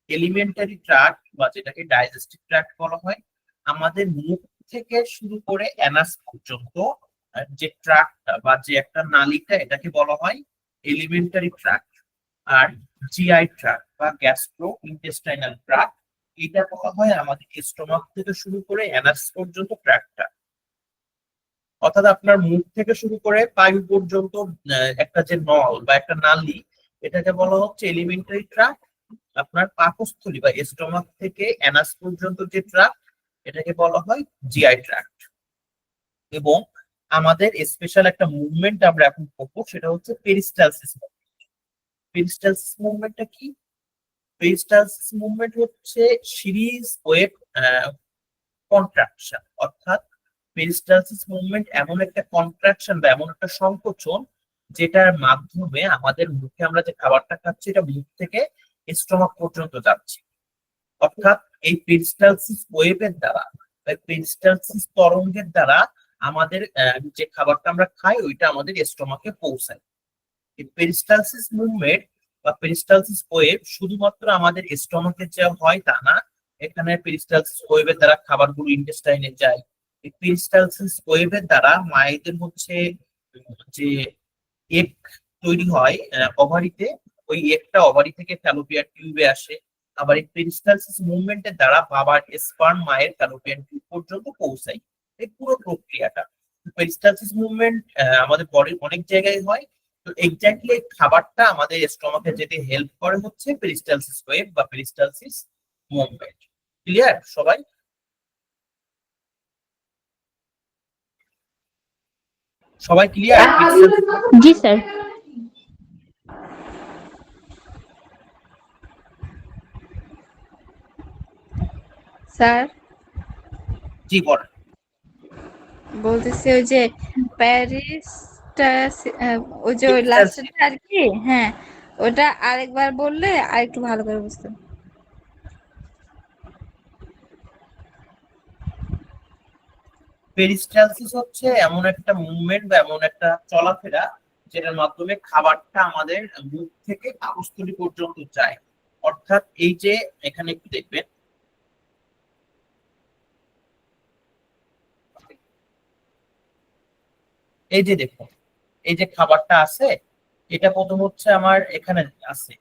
এলিমেন্টারি ট্র্যাক্ট বা যেটাকে ডাইজেস্টিভ ট্র্যাক্ট বলা হয়, আমাদের মুখ থেকে শুরু করে অ্যানাস পর্যন্ত যে ট্র্যাক্টটা বা যে একটা নালীটা, এটাকে বলা হয় এলিমেন্টারি ট্র্যাক্ট। আর জিআই ট্র্যাক্ট বা গ্যাস্ট্রো ইন্টেস্টাইনাল ট্র্যাক্ট, এটা বলা হয় আমাদের স্টোমাক থেকে শুরু করে অ্যানাস পর্যন্ত ট্র্যাক্টটা। অর্থাৎ আপনার মুখ থেকে শুরু করে পায়ু পর্যন্ত একটা যে নল বা একটা নালী, এটাকে বলা হচ্ছে এলিমেন্টারি ট্র্যাক্ট। আপনার পাকস্থলী বা স্টোমাক থেকে অ্যানাস পর্যন্ত যে ট্র্যাক্ট, এটাকে বলা হয় জিআই ট্র্যাক্ট। এবং আমাদের স্পেশাল একটা মুভমেন্ট আমরা এখন করবো, সেটা হচ্ছে পেরিস্টালসিস। পেরিস্টালসিস মুভমেন্টটা কি? পেরিস্টালসিস মুভমেন্ট হচ্ছে সিরিজ ওয়েভ কন্ট্রাকশন। অর্থাৎ পেরিস্টালসিস মুভমেন্ট এমন একটা কন্ট্রাকশন বা এমন একটা সংকোচন যেটার মাধ্যমে আমাদের মুখে আমরা যে খাবারটা খাচ্ছি এটা মুখ থেকে স্টোমাক পর্যন্ত যাচ্ছে। অর্থাৎ এই পেরিস্টালসিস ওয়েভের দ্বারা, পেরিস্টালসিস তরঙ্গের দ্বারা আমাদের যে খাবারটা আমরা খাই ওইটা আমাদের স্টোমাকে পৌঁছায়। এই পেরিস্টালসিস মুভমেন্ট বা পেরিস্টালসিস ওয়েভ শুধুমাত্র আমাদের স্টোমাকে যে হয় তা না, এখানে পেরিস্টালসিস ওয়েভের দ্বারা খাবারগুলো ইন্টেস্টাইনে যায়। এই পেরিস্টালসিস ওয়েভের দ্বারা মায়েদের হচ্ছে যে এগ তৈরি হয় ওভারিতে, ওই এগটা ওভারি থেকে ফ্যালোপিয়ান টিউবে আসে। আবার এই পেরিস্টালসিস মুভমেন্টের দ্বারা বাবার স্পার্ম মায়ের ফ্যালোপিয়ান টিউব পর্যন্ত পৌঁছায়। এই পুরো প্রক্রিয়াটা পেরিস্টালসিস মুভমেন্ট আমাদের বডির অনেক জায়গায় হয়। তো এক্স্যাক্টলি খাবারটা আমাদের স্টমাকে যেতে হেল্প করে হচ্ছে পেরিস্টালসিস ওয়েভ বা পেরিস্টালসিস মুভমেন্ট। ক্লিয়ার সবাই? সবাই ক্লিয়ার? জি স্যার। স্যার জি বলেন। বলতেছি ওই যে প্যারিসটা, ওই যে ওই লাস্টেরটা আর কি, হ্যাঁ ওটা আরেকবার বললে আর একটু ভালো করে বুঝতাম। পেরিস্টালসিস হচ্ছে এমন একটা মুভমেন্ট বা এমন একটা চলাফেরা যেটার মাধ্যমে খাবারটা আমাদের মুখ থেকে পাকস্থলী পর্যন্ত যায়। অর্থাৎ এই যে এখানে একটু দেখবেন, এই যে দেখুন, এই যে খাবারটা আছে, এটা প্রথম হচ্ছে আমার এখানে আছে,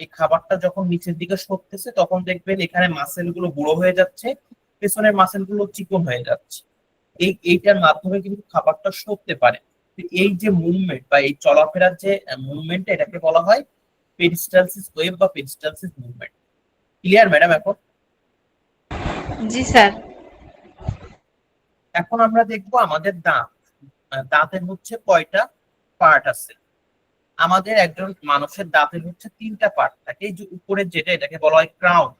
এই খাবারটা যখন নিচের দিকে সরতেছে তখন দেখবেন এখানে মাসেল গুলো বুড়ো হয়ে যাচ্ছে, পেছনের মাসেল গুলো চিকন হয়ে যাচ্ছে। এইটার মাধ্যমে কিন্তু খাবারটা সরতে পারে। তো এই যে মুভমেন্ট বা এই চলাফেরার যে মুভমেন্ট, এটাকে বলা হয় পেরিস্টালসিস ওয়েভ বা পেরিস্টালসিস মুভমেন্ট। Clear madam? এখন জি স্যার। এখন আমরা দেখবো আমাদের দাঁত। দাঁতের হচ্ছে কয়টা পার্ট আছে? আমাদের একজন মানুষের দাঁতের হচ্ছে 3টা পার্ট থাকে। এই যে উপরের যেটা, এটাকে বলা হয় ক্রাউন।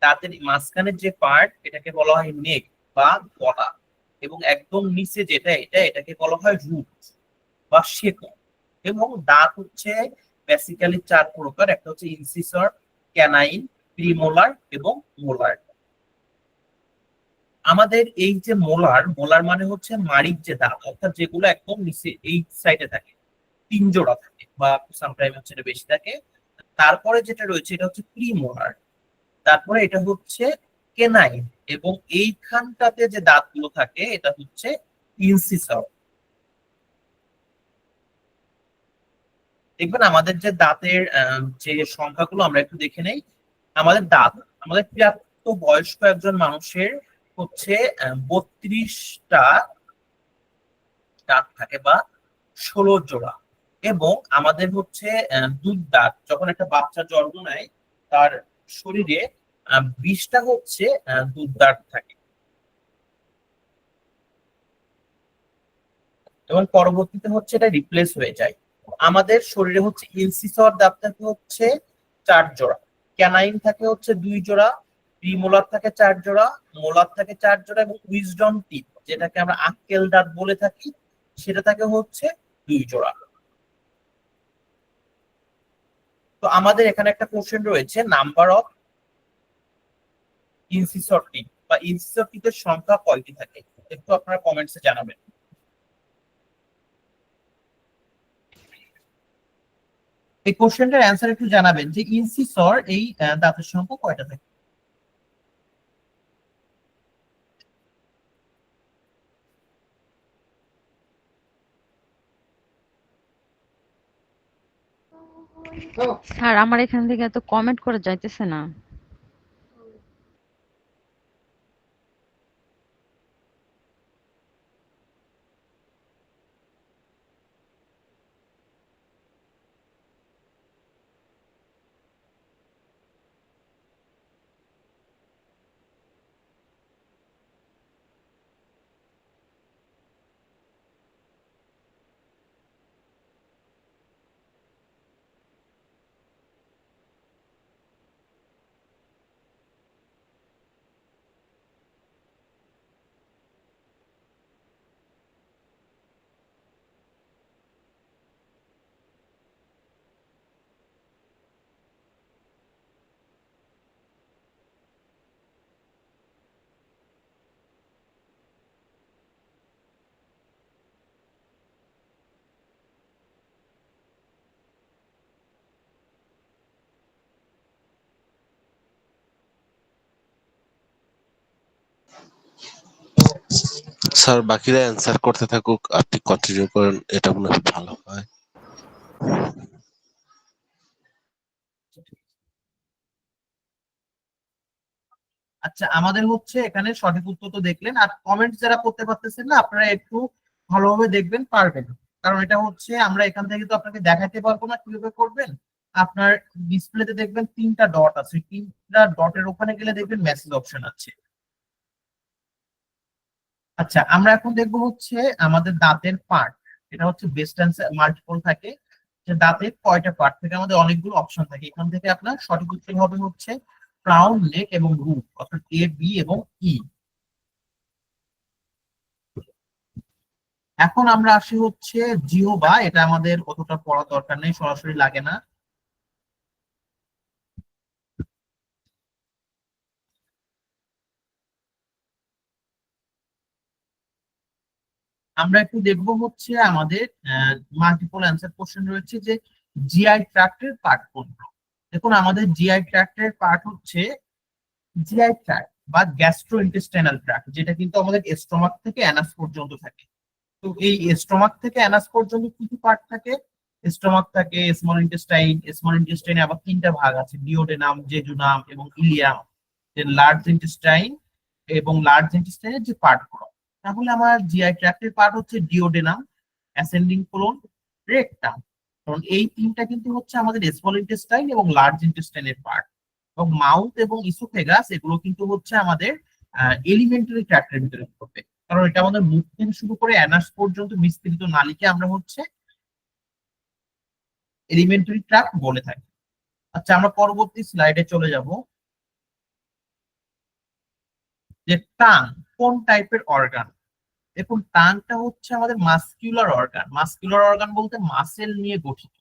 দাঁতের মাঝখানের যে পার্ট, এটাকে বলা হয় নেক বা গলা। এবং একদম নিচে যেটা, এটাকে বলা হয় রুট বা শেকড়। এবং দাঁত হচ্ছে বেসিক্যালি 4 প্রকার। একটা হচ্ছে ইনসিসর, ক্যানাইন, প্রিমোলার এবং মোলার। আমাদের এই যে মোলার মানে হচ্ছে মাড়ির যে দাঁত, অর্থাৎ যেগুলো একদম নিচে এই সাইডে থাকে, 3 জোড়া থাকে বা সামটাইম হচ্ছে এটা বেশি থাকে। তারপরে যেটা রয়েছে এটা হচ্ছে প্রিমোলার। তারপরে এটা হচ্ছে কেনাইন, এবং এইখানটাতে যে দাঁতগুলো থাকে এটা হচ্ছে ইনসিসর। দেখবেন আমাদের যে দাঁতের যে সংখ্যাগুলো আমরা একটু দেখে নেই। আমাদের দাঁত, আমাদের প্রাপ্ত বয়স্ক একজন মানুষের হচ্ছে 32টা দাঁত থাকে বা 16 জোড়া। এবং আমাদের হচ্ছে দুধ দাঁত, যখন একটা বাচ্চা জন্ম নেয় তার শরীরে 20টা হচ্ছে দুধ দাঁত থাকে। এবং পরবর্তীতে হচ্ছে এটা রিপ্লেস হয়ে যায়। আমাদের শরীরে হচ্ছে ইনসিসর দাঁত থাকে হচ্ছে 4 জোড়া, ক্যানাইন থাকে হচ্ছে 2 জোড়া, প্রিমোলার থাকে 4 জোড়া, মোলার থাকে 4 জোড়া, এবং উইজডম টিথ যেটাকে আমরা আক্কেল দাঁত বলে থাকি সেটা থাকে হচ্ছে 2 জোড়া। তো আমাদের এখানে একটা কোশ্চেন রয়েছে, নাম্বার অফ ইনসিসর টিথ বা ইনসিসর টিথের সংখ্যা কয়টি থাকে? একটু আপনারা কমেন্টসে জানাবেন। এই কোশ্চেনটার অ্যান্সার একটু জানাবেন যে ইনসিসর এই দাঁতের সংখ্যা কয়টা থাকে? স্যার আমার এখান থেকে এত কমেন্ট করে যাইতেছে না। স্যার বাকিরা অ্যান্সার করতে থাকুক, আপনি কন্টিনিউ করেন, এটা মনে হয় ভালো হয়। আচ্ছা, আমাদের হচ্ছে এখানে সঠিক উত্তর তো দেখলেন, আর কমেন্ট যারা করতে পারতেছেন না আপনারা একটু ভালোভাবে দেখবেন, পারবেন। কারণ এটা হচ্ছে আমরা এখান থেকে তো আপনাকে দেখাতে পারবো না কিভাবে করবেন। আপনার ডিসপ্লেতে দেখবেন 3টা ডট আছে, 3টা ডটের ওখানে গেলে দেখবেন মেসেজ অপশন আছে। আচ্ছা, আমরা এখন দেখবো হচ্ছে আমাদের দাঁতের পার্ট। এটা হচ্ছে বেস্ট অ্যান্সার মাল্টিপল থাকে, যে দাঁতের কয়টা পার্ট থেকে আমাদের অনেকগুলো অপশন থাকে। এখান থেকে আপনার সঠিক উত্তর হবে হচ্ছে ক্রাউন, নেক এবং রুট, অর্থাৎ এ, বি এবং ই। এখন আমরা আসি হচ্ছে জিহ্বা। এটা আমাদের অতটা পড়া দরকার নেই, সরাসরি লাগে না। আমরা একটু দেখবো হচ্ছে আমাদের মাল্টিপল অ্যান্সার কোশ্চেন রয়েছে যে জিআই ট্র্যাক্টের পার্ট কোনগুলো। দেখুন আমাদের জিআই ট্র্যাক্টের পার্ট হচ্ছে জিআই ট্র্যাক্ট বা গ্যাস্ট্রো ইন্টেস্টাইনাল ট্র্যাক্ট, যেটা কিন্তু আমাদের স্টমাক থেকে অ্যানাস পর্যন্ত থাকে। তো এই স্টমাক থেকে অ্যানাস পর্যন্ত কি কি পার্ট থাকে? স্টমাক থাকে, স্মল ইন্টেস্টাইনে আবার তিনটা ভাগ আছে, ডিওডেনাম, জেজুনাম এবং ইলিয়াম, লার্জ ইন্টেস্টাইন এবং লার্জ ইন্টেস্টাইনের যে পার্ট গুলো। তাহলে আমার জিআই ট্র্যাক্টের পার্ট হচ্ছে ডিওডেনাম, অ্যাসেন্ডিং কোলন, রেকটাম। কারণ এই তিনটা কিন্তু হচ্ছে আমাদের স্মল ইন্টেস্টাইন এবং লার্জ ইন্টেস্টাইনের পার্ট। এবং মাউথ এবং ইসোফেগাস এগুলো কিন্তু হচ্ছে আমাদের এলিমেন্টারি ট্র্যাক্টের ভিতরে পড়বে, কারণ এটা আমাদের মুখ থেকে শুরু করে অ্যানাস পর্যন্ত বিস্তৃত নালীকে আমরা হচ্ছে এলিমেন্টারি ট্র্যাক্ট বলে থাকি। আচ্ছা, আমরা পরবর্তী স্লাইডে চলে যাব যে টাং কোন টাইপের অর্গান। দেখুন, টাংটা হচ্ছে আমাদের মাসকিউলার অর্গান। মাসকিউলার অর্গান বলতে মাসেল নিয়ে গঠিত।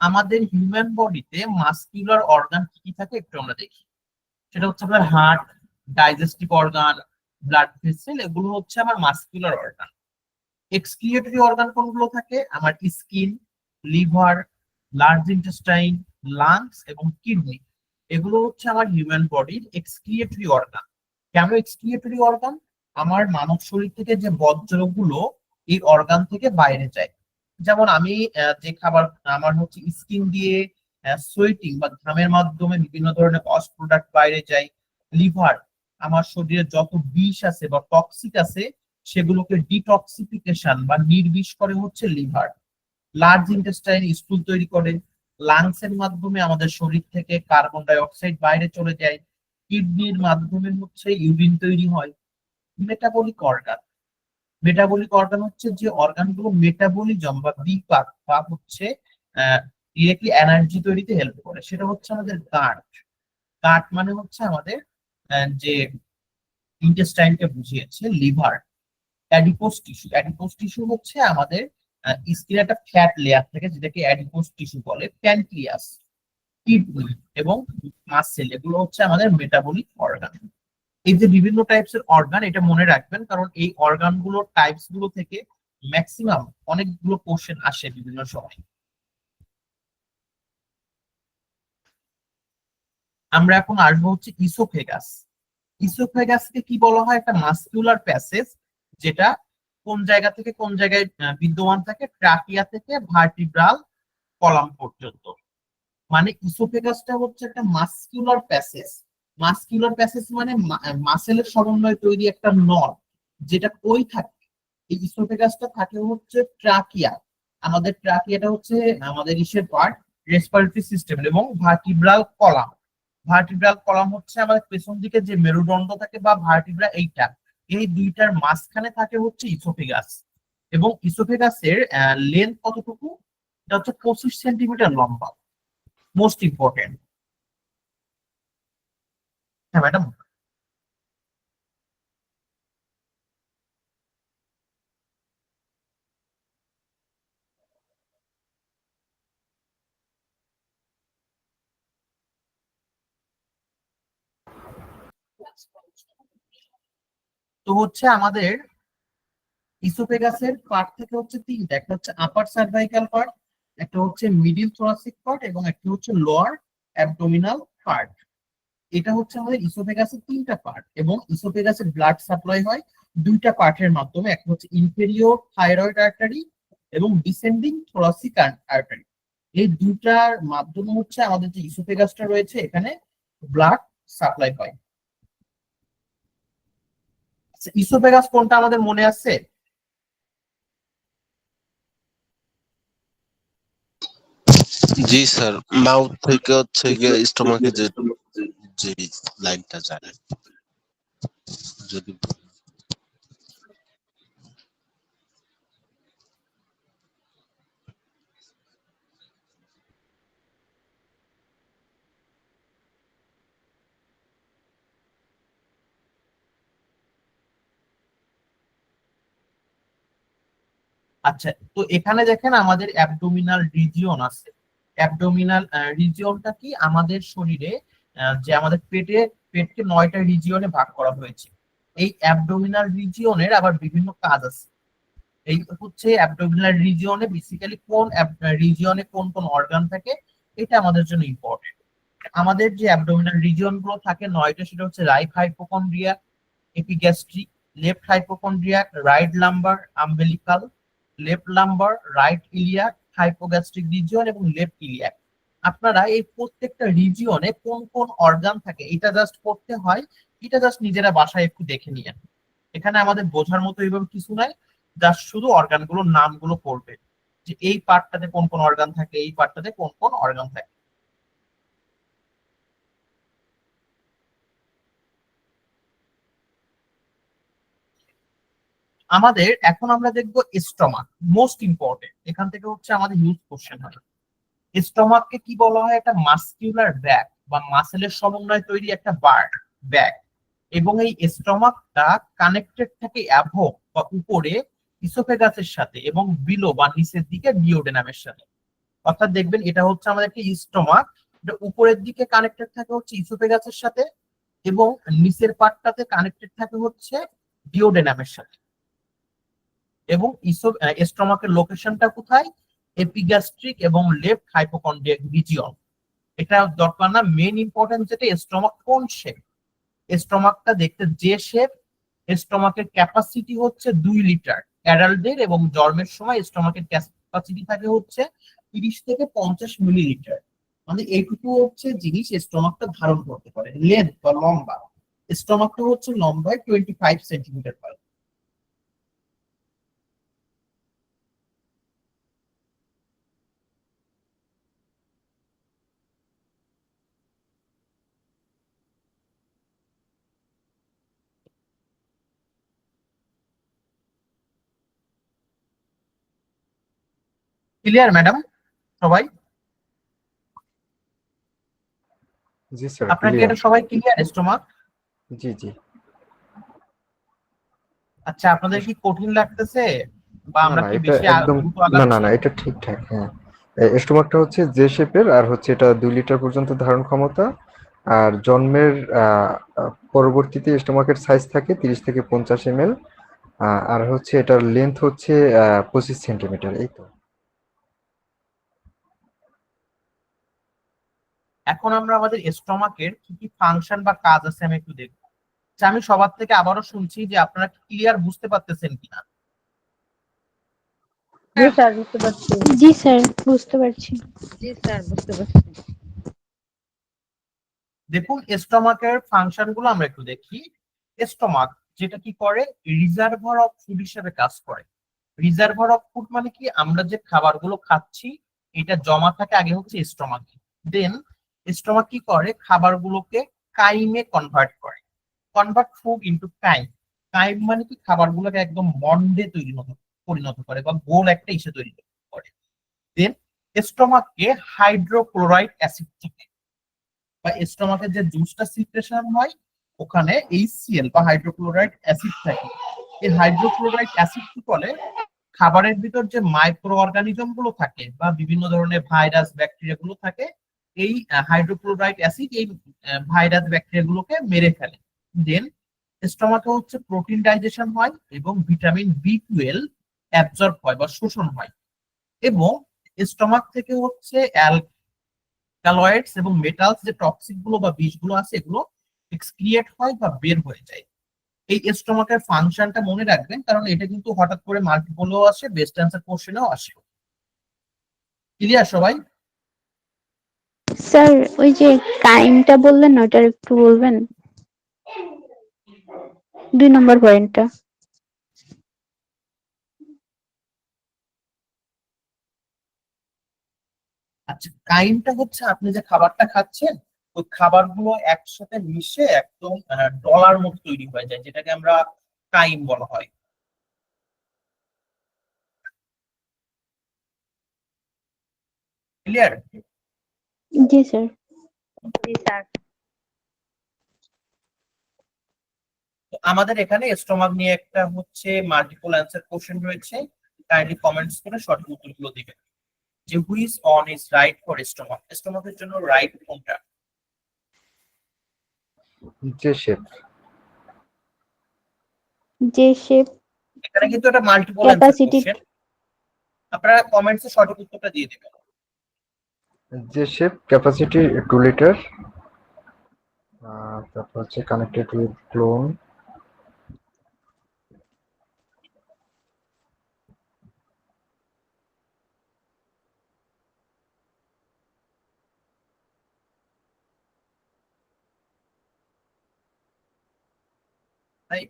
আমাদের হিউম্যান বডিতে মাসকিউলার অর্গান কি কি থাকে একটু আমরা দেখি। সেটা হচ্ছে আপনার heart, digestive organ, blood vessel, এগুলো হচ্ছে আমার মাসকিউলার অর্গান। এক্সক্রিয়েটরি অর্গান কোনগুলো থাকে? আমার skin, liver, large intestine, lungs এবং কিডনি, এগুলো হচ্ছে আমার হিউম্যান বডির এক্সক্রিয়েটরি অর্গান। কেন এক্সক্রিয়েটরি অর্গান? আমার মানব শরীর থেকে যে বর্জ্যগুলো এই অর্গান থেকে বাইরে যায়। যেমন আমি যে খাবার আমার হচ্ছে স্কিন দিয়ে সোয়েটিং বা ঘামের মাধ্যমে বিভিন্ন ধরনের কস্ট প্রোডাক্ট বাইরে যায়। লিভার আমার শরীরে যত বিষ আছে বা টক্সিক আছে সেগুলোকে ডিটক্সিফিকেশন বা নির্বিষ করে হচ্ছে লিভার। লার্জ ইন্টেস্টাইন স্টুল তৈরি করে। লাংস এর মাধ্যমে আমাদের শরীর থেকে কার্বন ডাই অক্সাইড বাইরে চলে যায়। কিডনির মাধ্যমে হচ্ছে ইউরিন তৈরি হয়। মেটাবলিক অর্গান, মেটাবলিক অর্গান হচ্ছে যে অর্গানগুলো মেটাবলিজম বা বিপাক বা হচ্ছে ডিরেক্টলি এনার্জি তৈরিতে হেল্প করে, সেটা হচ্ছে আমাদের গাট। গাট মানে হচ্ছে আমাদের যে ইন্টেস্টাইনকে বুঝিয়েছে। Liver, adipose tissue, adipose tissue হচ্ছে আমাদের স্কিনের একটা ফ্যাট লেয়ার থেকে যেটাকে অ্যাডিপোস টিস্যু বলে। প্যানক্রিয়াস, কিডনি এবং মাসেল, এগুলো হচ্ছে আমাদের মেটাবলিক অর্গান। এই যে বিভিন্ন টাইপস এর অর্গান, এটা মনে রাখবেন, কারণ এই অর্গান গুলোর টাইপস গুলো থেকে ম্যাক্সিমাম অনেকগুলো কোশ্চেন আসে বিভিন্ন সময়। আমরা এখন আসবো হচ্ছে ইসোফেগাস। ইসোফেগাসকে কি বলা হয়? একটা মাসকিউলার প্যাসেজ, যেটা কোন জায়গা থেকে কোন জায়গায় বিদ্যমান থাকে? ট্রাকিয়া থেকে ভার্টিব্রাল কলাম পর্যন্ত। মানে ইসোফেগাসটা হচ্ছে একটা মাসকিউলার প্যাসেজ। মাসকিউলার প্যাসেজ মানে মাসেলের সমন্বয়ে তৈরি একটা নল, যেটা কই থাকে? এই ইসোফেগাসটা থাকে হচ্ছে ট্রাকিয়া। আমাদের ট্রাকিয়াটা হচ্ছে আমাদের ইসের পার্ট, রেসপিরেটরি সিস্টেম, এবং ভার্টিব্রাল কলাম। ভার্টিব্রাল কলাম হচ্ছে আমাদের পেছন দিকে যে মেরুদণ্ড থাকে বা ভার্টিব্রা, এইটা, এই দুইটার মাঝখানে থাকে হচ্ছে ইসোফেগাস। এবং ইসোফেগাসের লেন্থ কতটুকু? এটা হচ্ছে 25 সেন্টিমিটার লম্বা। Most important. হ্যাঁ ম্যাডাম। তো হচ্ছে আমাদের ইসোফেগাসের পার্ট থেকে হচ্ছে তিনটা, একটা হচ্ছে আপার সার্ভাইকাল পার্ট, একটা হচ্ছে মিডিল থোরাসিক পার্ট এবং একটা হচ্ছে লোয়ার অ্যাবডোমিনাল পার্ট। এটা হচ্ছে আমাদের ইসোফেগাসের তিনটা পার্ট। এবং ইসোফেগাসের ব্লাড সাপ্লাই হয় দুইটা পার্টের মাধ্যমে, একটা হচ্ছে ইনফেরিয়র থাইরয়েড আর্টারি এবং ডিসেন্ডিং থোরাসিক আর্টারি। এই দুইটার মাধ্যমে হচ্ছে আমাদের যে ইসোফেগাসটা রয়েছে এখানে ব্লাড সাপ্লাই হয়। ইসোফেগাস কোনটা আমাদের মনে আছে? জি স্যার, মাউথ থেকে হচ্ছে গিয়ে স্টমাকে যে যে লাইনটা যায় যদি। আচ্ছা, তো এখানে দেখেন আমাদের অ্যাবডোমিনাল রিজিয়ন আছে। অ্যাবডোমিনাল রিজিয়নটা কি? আমাদের শরীরে যে আমাদের পেটকে 9টা রিজিয়নে ভাগ করা হয়েছে। এই অ্যাবডোমিনাল রিজিয়নের আবার বিভিন্ন কাজ আছে। এই হচ্ছে অ্যাবডোমিনাল রিজিয়নে বেসিক্যালি কোন রিজিয়নে কোন কোন অর্গান থাকে, এটা আমাদের জন্য ইম্পর্টেন্ট। আমাদের যে অ্যাবডোমিনাল রিজিয়ন গুলো থাকে 9টা, সেটা হচ্ছে right hypochondria, epigastric, left hypochondriac, right lumbar umbilical, left lumbar, right iliac, hypogastric region এবং লেফট ইলিয়াক। আপনারা এই প্রত্যেকটা রিজিয়নে কোন কোন অর্গান থাকে এটা জাস্ট পড়তে হয়, এটা জাস্ট নিজেরা বাসায় একটু দেখে নিয়েন। এখানে আমাদের বোঝার মতো এইভাবে কিছু নাই, জাস্ট শুধু অর্গানগুলোর নামগুলো পড়বে, যে এই পার্টটাতে কোন কোন অর্গান থাকে, এই পার্টটাতে কোন কোন অর্গান থাকে। আমাদের এখন আমরা দেখবো স্টমাক, মোস্ট ইম্পর্টেন্ট। এখান থেকে হচ্ছে আমাদের ইউজ কোশ্চেন হয়। স্টমাককে কি বলা হয়? একটা মাসকিউলার ব্যাগ বা মাসেলের সমন্বয়ে তৈরি একটা ব্যাগ, এবং এই স্টমাকটা কানেক্টেড থাকে অ্যাভো বা উপরে ইসোফেগাসের সাথে এবং বিলো বা নিচের দিকে ডিওডেনামের সাথে। অর্থাৎ দেখবেন এটা হচ্ছে আমাদের একটা স্টমাক, এটা উপরের দিকে কানেক্টেড থাকে হচ্ছে ইসোফেগাসের সাথে এবং নিচের পার্টটাতে কানেক্টেড থাকে হচ্ছে ডিওডেনামের সাথে। এবং স্টমাকের লোকেশনটা কোথায়? এপিগ্যাস্ট্রিক এবং লেফট হাইপোকন্ড্রিয়াক রিজিয়ন। এটা দরকার না, মেইন ইম্পর্টেন্ট যেটা স্টমাক কোন শেপ। স্টমাকটা দেখতে যে শেপ, স্টমাকের ক্যাপাসিটি হচ্ছে 2 লিটার অ্যাডাল্টদের, এবং জন্মের সময় স্টমাকের ক্যাপাসিটি থাকে হচ্ছে 30 থেকে 50 মিলিলিটার। মানে এইটুকু হচ্ছে জিনিস স্টমাকটা ধারণ করতে পারে। লেন্থ বা লম্বা, স্টমাকটা হচ্ছে লম্বায় 25 সেন্টিমিটার পায়। ক্লিয়ার ম্যাডাম সবাই? জি স্যার, আপনার কি ক্লিয়ার। এটা সবাই ক্লিয়ার স্টমাক? জি জি। আচ্ছা, আপনাদের কি কঠিন লাগতেছে বা না আমরা না, কি এটা বেশি একদম দ্রুত না না আগাচ্ছি? না, এটা ঠিকঠাক। হ্যাঁ, স্টোমাকটা হচ্ছে যে শেপের, আর হচ্ছে এটা 2 লিটার পর্যন্ত ধারণ ক্ষমতা। আর জন্মের পরবর্তীতে স্টোমাকের সাইজ থাকে 30 থেকে 50 ml। আর হচ্ছে এটার লেন্থ হচ্ছে 25 সেন্টিমিটার, এই তো। এখন আমরা আমাদের স্টমাকের কি কি ফাংশন বা কাজ আছে আমি একটু দেখবো। আচ্ছা, আমি সবার থেকে আবারও শুনছি যে আপনারা ক্লিয়ার বুঝতে পারতেছেন কিনা। জি স্যার, বুঝতে পারছি। জি স্যার, বুঝতে পারছি। জি স্যার, বুঝতে পারছি। দেখুন, স্টমাকের ফাংশন গুলো আমরা একটু দেখি। স্টমাক যেটা কি করে, রিজার্ভার অফ ফুড হিসেবে কাজ করে। রিজার্ভার অফ ফুড মানে কি, আমরা যে খাবারগুলো খাচ্ছি এটা জমা থাকে আগে হচ্ছে স্টমাকে, দেন স্টমাক কি করে, খাবারগুলোকে কাইমে কনভার্ট করে। Convert food into Qayyim. Qayyim মানে কি, খাবারগুলোকে একদম মন্ডে পরিণত করে বা গোল একটা ইসে তৈরি করে। দেন স্টমাককে হাইড্রোক্লোরাইড অ্যাসিড থাকে, বা স্টমাকের যে জুসটা সিক্রেশন হয় ওখানে HCl বা হাইড্রোক্লোরাইড অ্যাসিড থাকে। এই হাইড্রোক্লোরাইড অ্যাসিড কি করে, খাবারের ভিতর যে মাইক্রো অর্গানিজম গুলো থাকে বা বিভিন্ন ধরনের ভাইরাস ব্যাকটেরিয়া গুলো থাকে, এই হাইড্রোক্লোরাইড অ্যাসিড এই ভাইরাস ব্যাকটেরিয়া গুলোকে মেরে ফেলে। দেন স্টমাকে হচ্ছে প্রোটিন ডাইজেশন হয় এবং ভিটামিন B12 অ্যাবজর্ব হয় বা শোষণ হয়, এবং স্টমাক থেকে হচ্ছে অ্যালকালয়েডস এবং মেটালস যে টক্সিক গুলো বা বিষগুলো আছে এগুলো এক্সক্রিয়েট হয় বা বের হয়ে যায়। এই স্টমাকের ফাংশনটা মনে রাখবেন, কারণ এটা কিন্তু হঠাৎ করে মাল্টিপলও আসে, বেস্ট অ্যান্সার কোশ্চেনেও আসে। ক্লিয়ার সবাই? স্যার, ওই যে কাইমটা বললেন না, ওটার একটু বলবেন, 2 নম্বর পয়েন্টটা। আচ্ছা, কাইমটা হচ্ছে আপনি যে খাবারটা খাচ্ছেন ওই খাবারগুলো একসাথে মিশে একদম ডলার মতো তৈরি হয়ে যায়, যেটাকে আমরা কাইম বলা হয়। ক্লিয়ার? জি স্যার। জি স্যার। আমাদের এখানে স্টমাক নিয়ে একটা হচ্ছে মাল্টিপল অ্যান্সার কোশ্চেন রয়েছে, কাইন্ডলি কমেন্টস করে সঠিক উত্তরগুলো দিবেন। যে which one is right for stomach, স্টমাকের জন্য রাইট কোনটা? যে শেপ। যে শেপ, এখানে কিন্তু একটা মাল্টিপল অ্যান্সার ক্যাপাসিটি। কোশ্চেন, আপনারা কমেন্টসে সঠিক উত্তরটা দিয়ে দিবেন। যে শেপ, ক্যাপাসিটি 2 লিটার। তারপর হচ্ছে কানেক্টেড উইথ ক্লোন। তাই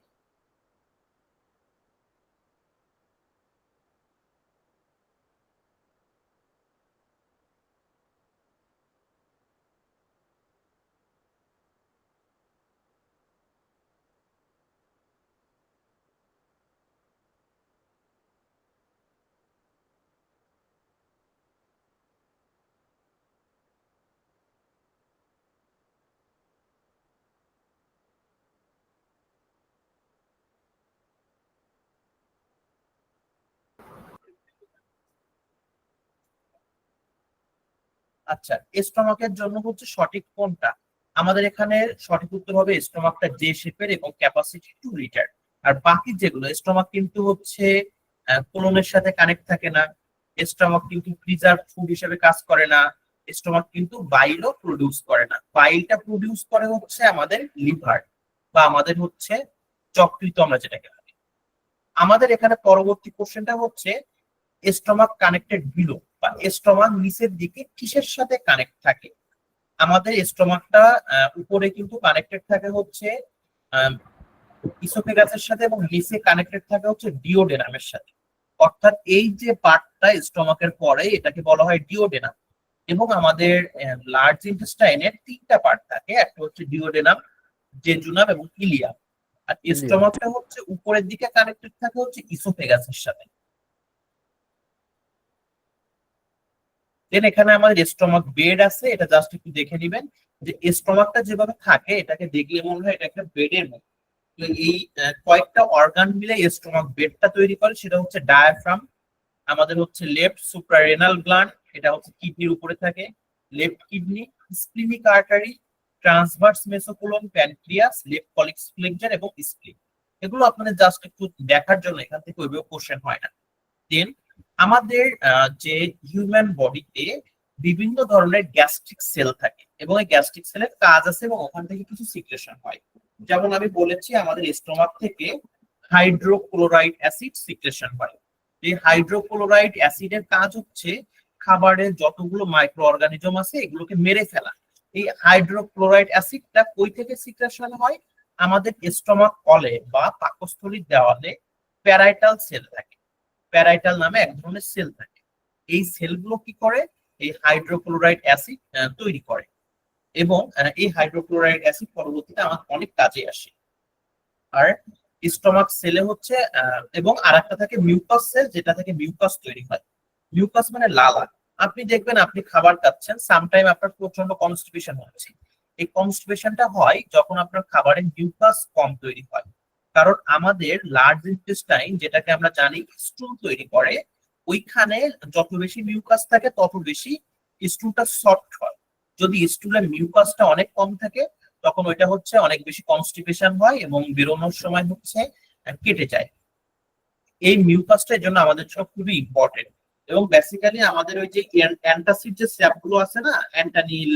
আচ্ছা, স্টমাকের জন্য হচ্ছে সঠিক কোনটা? আমাদের এখানে সঠিক উত্তর হবে স্টমাকটা জে শেপের এবং ক্যাপাসিটি 2 লিটার। আর বাকি যেগুলো স্টমাক কিন্তু হচ্ছে কোলনের সাথে কানেক্ট থাকে না, স্টমাক কিন্তু প্রিজার্ভ ফুড হিসেবে কাজ করে না, স্টমাক কিন্তু বাইলও প্রডিউস করে না। বাইলটা প্রডিউস করে হচ্ছে আমাদের লিভার বা আমাদের হচ্ছে যকৃৎ আমরা যেটাকে বলি। আমাদের এখানে পরবর্তী কোশ্চেনটা হচ্ছে স্টমাক কানেক্টেড বিলো বা স্টমাক নিচের দিকে কিসের সাথে কানেক্ট থাকে? আমাদের স্টমাকটা উপরে কিন্তু কানেক্টেড থাকে হচ্ছে ইসোফেগাসের সাথে এবং নিচে কানেক্টেড থাকে হচ্ছে ডিওডেনামের সাথে। অর্থাৎ এই যে পার্টটা স্টমাকের পরে এটাকে বলা হয় ডিওডেনাম। এবং আমাদের লার্জ ইন্টেস্টাইনের 3টা পার্ট থাকে, একটা হচ্ছে ডিওডেনাম, জেজুনাম এবং ইলিয়াম। আর স্টমাকটা হচ্ছে উপরের দিকে কানেক্টেড থাকে হচ্ছে ইসোফেগাসের সাথে। দেন এখানে আমাদের স্টমাক বেড আছে, এটা জাস্ট একটু দেখে নিবেন যে স্টমাকটা যেভাবে থাকে এটাকে দেখলে মনে হয় এটা একটা বেডের মতো। তো এই কয়েকটা অর্গান মিলে স্টমাক বেডটা তৈরি করে, সেটা হচ্ছে ডায়াফ্রাম, আমাদের হচ্ছে লেফট সুপ্রারেনাল গ্ল্যান্ড, এটা হচ্ছে কিডনির উপরে থাকে, left kidney, splenic artery, transverse mesocolon, pancreas, left colic flexure এবং স্প্লিন। এগুলো আপনাদের জাস্ট একটু দেখার জন্য, এখান থেকে ওইভাবে কোশ্চেন হয় না। দেন আমাদের যে হিউম্যান বডিতে বিভিন্ন ধরনের গ্যাস্ট্রিক সেল থাকে এবং এই গ্যাস্ট্রিক সেলের কাজ আছে এবং ওখান থেকে কিছু সিক্রেশন হয়। যেমন আমি বলেছি আমাদের স্টোমাক থেকে হাইড্রোক্লোরাইড অ্যাসিড সিক্রেশন হয়। এই হাইড্রোক্লোরাইড অ্যাসিডের কাজ হচ্ছে খাবারের যতগুলো মাইক্রো অর্গানিজম আছে এগুলোকে মেরে ফেলা। এই হাইড্রোক্লোরাইড অ্যাসিডটা কই থেকে সিক্রেশন হয়? আমাদের স্টোমাক কলে বা পাকস্থলীর দেওয়ালে প্যারাইটাল সেল থাকে, প্যারাইটাল নামে এক ধরনের সেল থাকে। এই সেলগুলো কি করে? এই হাইড্রোক্লোরাইড অ্যাসিড তৈরি করে এবং এই হাইড্রোক্লোরাইড অ্যাসিড পরবর্তীতে আমার অনেক কাজে আসে। আর স্টমাক সেলে হচ্ছে এবং আরেকটা থাকে মিউকাস সেল, যেটা থেকে মিউকাস তৈরি হয়। মিউকাস মানে লালা। আপনি দেখবেন আপনি খাবার খাচ্ছেন, সামটাইম আপনার প্রচন্ড কনস্টিপেশন হচ্ছে। এই কনস্টিপেশনটা হয় যখন আপনার খাবারে মিউকাস কম তৈরি হয়। কারণ আমাদের লার্জ ইন্টেস্টাইন, যেটাকে আমরা জানি স্টুল তৈরি করে, ওইখানে যত বেশি মিউকাস থাকে তত বেশি স্টুলটা সফট হয়। যদি স্টুলের মিউকাসটা অনেক কম থাকে তখন ওইটা হচ্ছে অনেক বেশি কনস্টিপেশন হয় এবং বেরোনোর সময় হচ্ছে কেটে যায়। এই মিউকাসটার জন্য আমাদের জন্য খুবই ইম্পর্টেন্ট। এবং বেসিক্যালি আমাদের ওই যে অ্যান্টাসিড যে সিরাপ গুলো আছে না, অ্যান্টানিল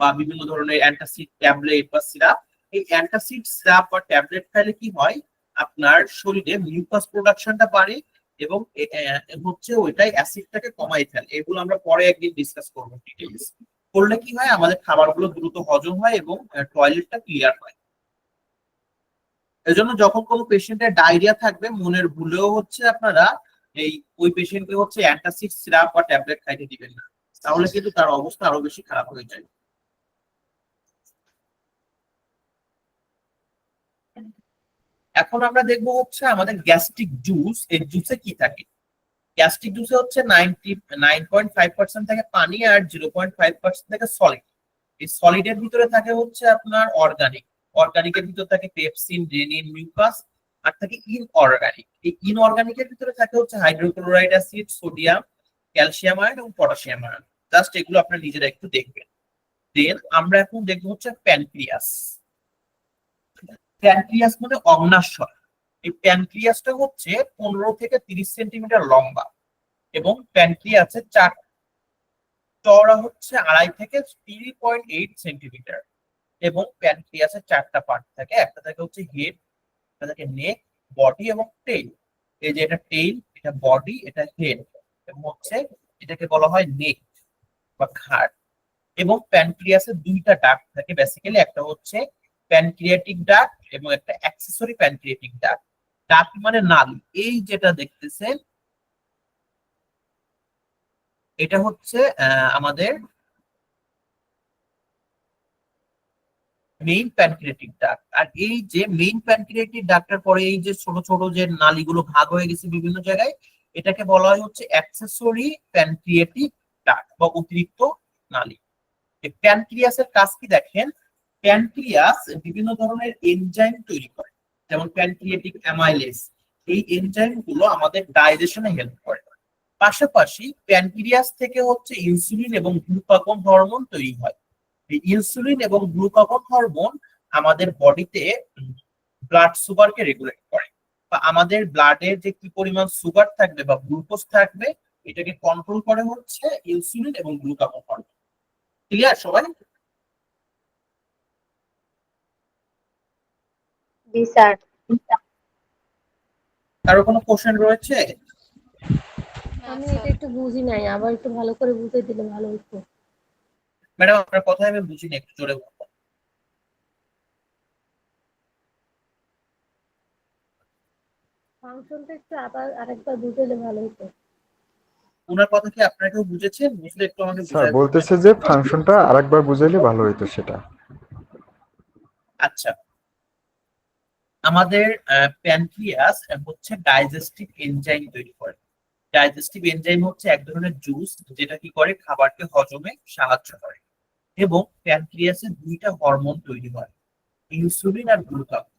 বা বিভিন্ন ধরনের অ্যান্টাসিড ট্যাবলেট বা সিরাপ, এই অ্যান্টাসিড সিরাপ বা ট্যাবলেট খাইলে কি হয়? আপনার শরীরে মিউকাস প্রোডাকশনটা বাড়ে এবং হচ্ছে ওইটাই অ্যাসিডটাকে কমাই ফেলে। এগুলো আমরা পরে একদিন ডিসকাস করবো ডিটেইলস। করলে কি হয়? আমাদের খাবারগুলো দ্রুত হজম হয় এবং টয়লেটটা ক্লিয়ার হয়। এজন্য যখন কোনো পেশেন্টের ডায়রিয়া থাকবে, মনের ভুলেও হচ্ছে আপনারা ওই পেশেন্টকে হচ্ছে অ্যান্টাসিড সিরাপ বা ট্যাবলেট খাইতে দিবেন না, তাহলে কিন্তু তার অবস্থা আরো বেশি খারাপ হয়ে যায়। এখন আমরা দেখবো হচ্ছে আমাদের গ্যাস্ট্রিক জুস। এই জুসে কি থাকে? গ্যাস্ট্রিক জুসে হচ্ছে 99.5% থাকে পানি আর 0.5% থাকে সলিড। এই সলিডের ভিতরে থাকে হচ্ছে আপনার অর্গানিক, অর্গানিকের ভিতরে থাকে পেপসিন, রেনিন, মিউকাস, আর থাকে ইনঅর্গানিক। এই ইনঅর্গানিকের ভিতরে থাকে হচ্ছে hydrochloride acid, sodium, calcium ion এবং পটাশিয়াম আয়ন। জাস্ট এগুলো আপনারা নিজেরা একটু দেখবেন। দেন আমরা এখন দেখবো হচ্ছে প্যানক্রিয়াস। প্যানক্রিয়াস মানে অগ্ন্যাশয়। এই প্যানক্রিয়াসটা হচ্ছে 15 থেকে 30 সেন্টিমিটার লম্বা এবং প্যানক্রিয়াসের চওড়া হচ্ছে 2.5 থেকে 3.8 সেন্টিমিটার। এবং প্যানক্রিয়াসের 4টা পার্ট থাকে, একটা থাকে হচ্ছে হেড, একটা থাকে নেক, বডি এবং টেইল। এই যে এটা টেইল, এটা বডি, এটা হেড এবং হচ্ছে এটাকে বলা হয় নেক বা ঘাড়। এবং প্যানক্রিয়াসের 2টা ডাক্ট থাকে বেসিক্যালি, একটা হচ্ছে প্যানক্রিয়াটিক ডাক্ট এবং একটা অ্যাক্সেসরি প্যানক্রিয়াটিক ডাক্ট। ডাক্ট মানে নালী। এই যেটা দেখতেছেন এটা হচ্ছে আমাদের মেইন প্যানক্রিয়াটিক ডাক্ট। আর এই যে মেইন প্যানক্রিয়াটিক ডাক্টের পরে এই যে ছোট ছোট যে নালীগুলো ভাগ হয়ে গেছে বিভিন্ন জায়গায়, এটাকে বলা হয় হচ্ছে অ্যাক্সেসরি প্যানক্রিয়াটিক ডাক্ট বা অতিরিক্ত নালী। প্যানক্রিয়াসের কাজ কি দেখেন, প্যানক্রিয়াস বিভিন্ন ধরনের এনজাইম তৈরি করে, যেমন প্যানক্রিয়াটিক অ্যামাইলেজ। এই এনজাইম গুলো আমাদের ডাইজেশনে হেল্প করে। পাশাপাশি প্যানক্রিয়াস থেকে হচ্ছে ইনসুলিন এবং গ্লুকাগন হরমোন তৈরি হয়। এই ইনসুলিন এবং গ্লুকাগন হরমোন আমাদের বডিতে ব্লাড সুগারকে রেগুলেট করে, বা আমাদের ব্লাডের যে কি পরিমাণ সুগার থাকবে বা গ্লুকোজ থাকবে এটাকে কন্ট্রোল করে হচ্ছে ইনসুলিন এবং গ্লুকাগন হরমোন। ক্লিয়ার সবাই? জি স্যার। কারো কোনো কোশ্চেন রয়েছে? আমি এটা একটু বুঝি নাই, আবার একটু ভালো করে বুঝিয়ে দিলে ভালো হতো। ম্যাডাম আপনার কথা আমি বুঝিনি, একটু জোরে বলুন। ফাংশনটা একটু আবার আরেকবার বুঝাইলে ভালো হতো। ওনার কথা কি আপনারা কেউ বুঝেছেন? বুঝলে একটু আমাকে স্যার বুঝাই বলবেন। বলতেছে যে ফাংশনটা আরেকবার বুঝাইলে ভালো হতো সেটা। আচ্ছা, আমাদের প্যানক্রিয়াস হচ্ছে ডাইজেস্টিভ এনজাইম তৈরি করে। ডাইজেস্টিভ এনজাইম হচ্ছে এক ধরনের জুস যেটা কি করে খাবারকে হজমে সাহায্য করে। এবং প্যানক্রিয়াসে দুইটা হরমোন তৈরি হয়, ইনসুলিন আর গ্লুকাগন।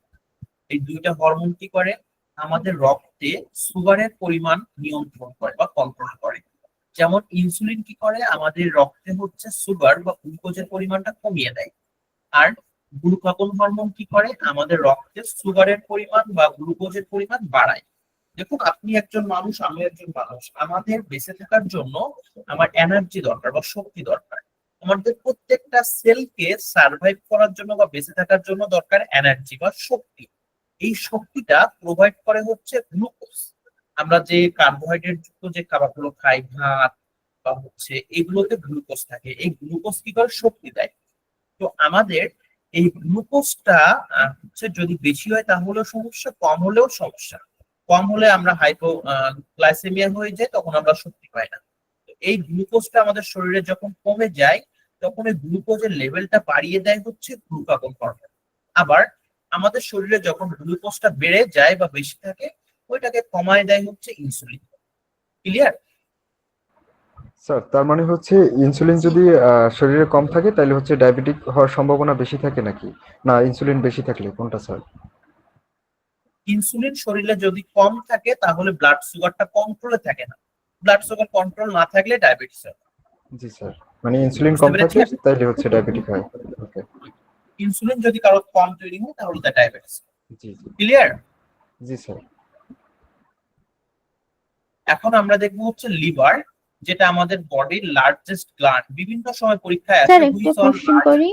এই দুইটা হরমোন কি করে, আমাদের রক্তে সুগারের পরিমাণ নিয়ন্ত্রণ করে বা কন্ট্রোল করে। যেমন ইনসুলিন কি করে, আমাদের রক্তে হচ্ছে সুগার বা গ্লুকোজের পরিমাণটা কমিয়ে দেয়। আর গ্লুকাগন হরমোন কি করে, আমাদের রক্তে সুগারের পরিমাণ বা গ্লুকোজের পরিমাণ বাড়ায়। দেখুন, আপনি একজন মানুষ, আমি একজন মানুষ, আমাদের বেঁচে থাকার জন্য আমার এনার্জি দরকার বা শক্তি দরকার। আমাদের প্রত্যেকটা সেলকে সার্ভাইভ করার জন্য বা বেঁচে থাকার জন্য দরকার এনার্জি বা শক্তি। এই শক্তিটা প্রোভাইড করে হচ্ছে গ্লুকোজ। আমরা যে কার্বোহাইড্রেট যুক্ত যে খাবারগুলো খাই, ভাত বা হচ্ছে এগুলোতে গ্লুকোজ থাকে। এই গ্লুকোজ কি করে, শক্তি দেয়। তো আমাদের এই গ্লুকোজটা হচ্ছে যদি বেশি হয় তাহলেও সমস্যা, কম হলেও সমস্যা। কম হলে আমরা গ্লাইসেমিয়া হয়ে যাই, তখন আমরা শক্তি পাই না। তো এই গ্লুকোজটা আমাদের শরীরে যখন কমে যায় তখন এই গ্লুকোজের লেভেলটা বাড়িয়ে দেয় হচ্ছে গ্লুকাগন হরমোন। আবার আমাদের শরীরে যখন গ্লুকোজটা বেড়ে যায় বা বেশি থাকে ওইটাকে কমায় দেয় হচ্ছে ইনসুলিন। ক্লিয়ার? স্যার তার মানে হচ্ছে ইনসুলিন যদি শরীরে কম থাকে তাহলে হচ্ছে ডায়াবেটিক হওয়ার সম্ভাবনা বেশি থাকে নাকি, না ইনসুলিন বেশি থাকলে, কোনটা স্যার? ইনসুলিন শরীরে যদি কম থাকে তাহলে ব্লাড সুগারটা কন্ট্রোলে থাকে না। ব্লাড সুগার কন্ট্রোল না থাকলে ডায়াবেটিস হয়। জি স্যার, মানে ইনসুলিন বুঝতে কম থাকলে পেরেছেন? তাইলে হচ্ছে ডায়াবেটিক হয়। ওকে। ইনসুলিন যদি কারো কম তৈরি হয় তাহলে তার ডায়াবেটিস। জি জি ক্লিয়ার? জি স্যার। এখন আমরা দেখবো হচ্ছে লিভার, যেটা আমাদের বডির লার্জেস্ট গ্ল্যান্ড। বিভিন্ন সময় পরীক্ষায় স্যার আসে একটা কোশ্চেন করি।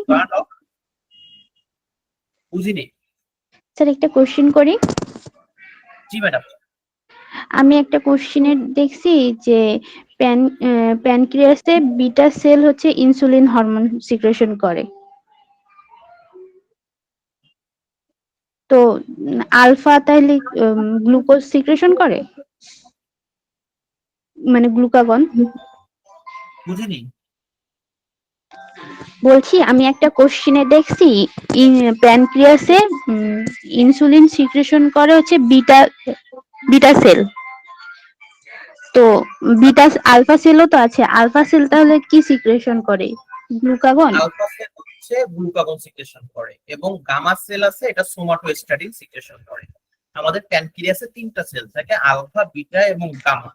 বুঝিনি। স্যার একটা কোশ্চেন করি। জি ম্যাডাম। আমি একটা কোশ্চেনে দেখছি যে প্যানক্রিয়াসে বিটা সেল হচ্ছে ইনসুলিন হরমোন সিক্রেশন করে, তো আলফা তাহলে গ্লুকোজ সিক্রেশন করে, মানে গ্লুকাগন। বুঝিনি। বলছি আমি একটা কোশ্চেনে দেখছি প্যানক্রিয়াসে ইনসুলিন সিক্রেশন করে হচ্ছে বিটা বিটা সেল, তো বিটা আলফা সেলও তো আছে, আলফা সেল তাহলে কি সিক্রেশন করে, গ্লুকাগন? আলফা সেল হচ্ছে গ্লুকাগন সিক্রেশন করে এবং গামা সেল আছে, এটা সোমাটোস্ট্যাটিন সিক্রেশন করে। আমাদের প্যানক্রিয়াসে তিনটা সেল থাকে, আলফা, বিটা এবং গামা।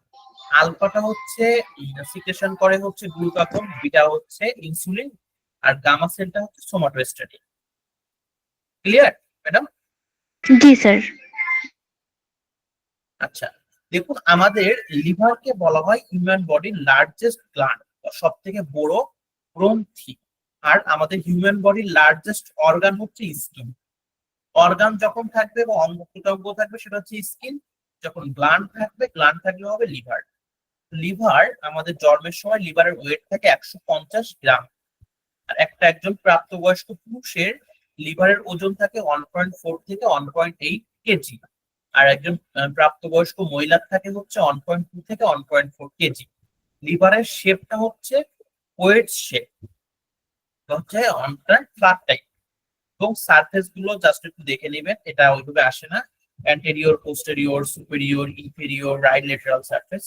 আলফাটা হচ্ছে সিক্রেশন করে হচ্ছে গ্লুকাগন, বিটা হচ্ছে ইনসুলিন, আর গামা সেলটা হচ্ছে সোমাটোস্ট্যাটিন। Clear madam? জি স্যার। আচ্ছা, দেখুন আমাদের লিভারকে বলা হয় হিউম্যান বডির লার্জেস্ট গ্ল্যান্ড, সব থেকে বড় গ্রন্থি। আর আমাদের হিউম্যান বডির লার্জেস্ট অর্গান হচ্ছে স্কিন। অর্গান যখন থাকবে বা অঙ্গ প্রত্যঙ্গ থাকবে সেটা হচ্ছে স্কিন। যখন গ্ল্যান্ড থাকবে, গ্ল্যান্ড থাকলে হবে লিভার। লিভার আমাদের জন্মের সময় লিভারের ওয়েট থাকে 150 গ্রাম। আর একজন প্রাপ্তবয়স্ক পুরুষের লিভারের ওজন থাকে 1.4 থেকে 1.8 কেজি, আর একজন প্রাপ্তবয়স্ক মহিলার থাকে হচ্ছে 1.2 থেকে 1.4 কেজি। লিভারের শেপটা হচ্ছে ওয়েট শেপ, হচ্ছে অনেকটা ফ্ল্যাট টাইপ, এবং সারফেস গুলো জাস্ট একটু দেখে নেবেন, এটা ওইভাবে আসে না। Anterior, posterior, superior, inferior, right lateral surface.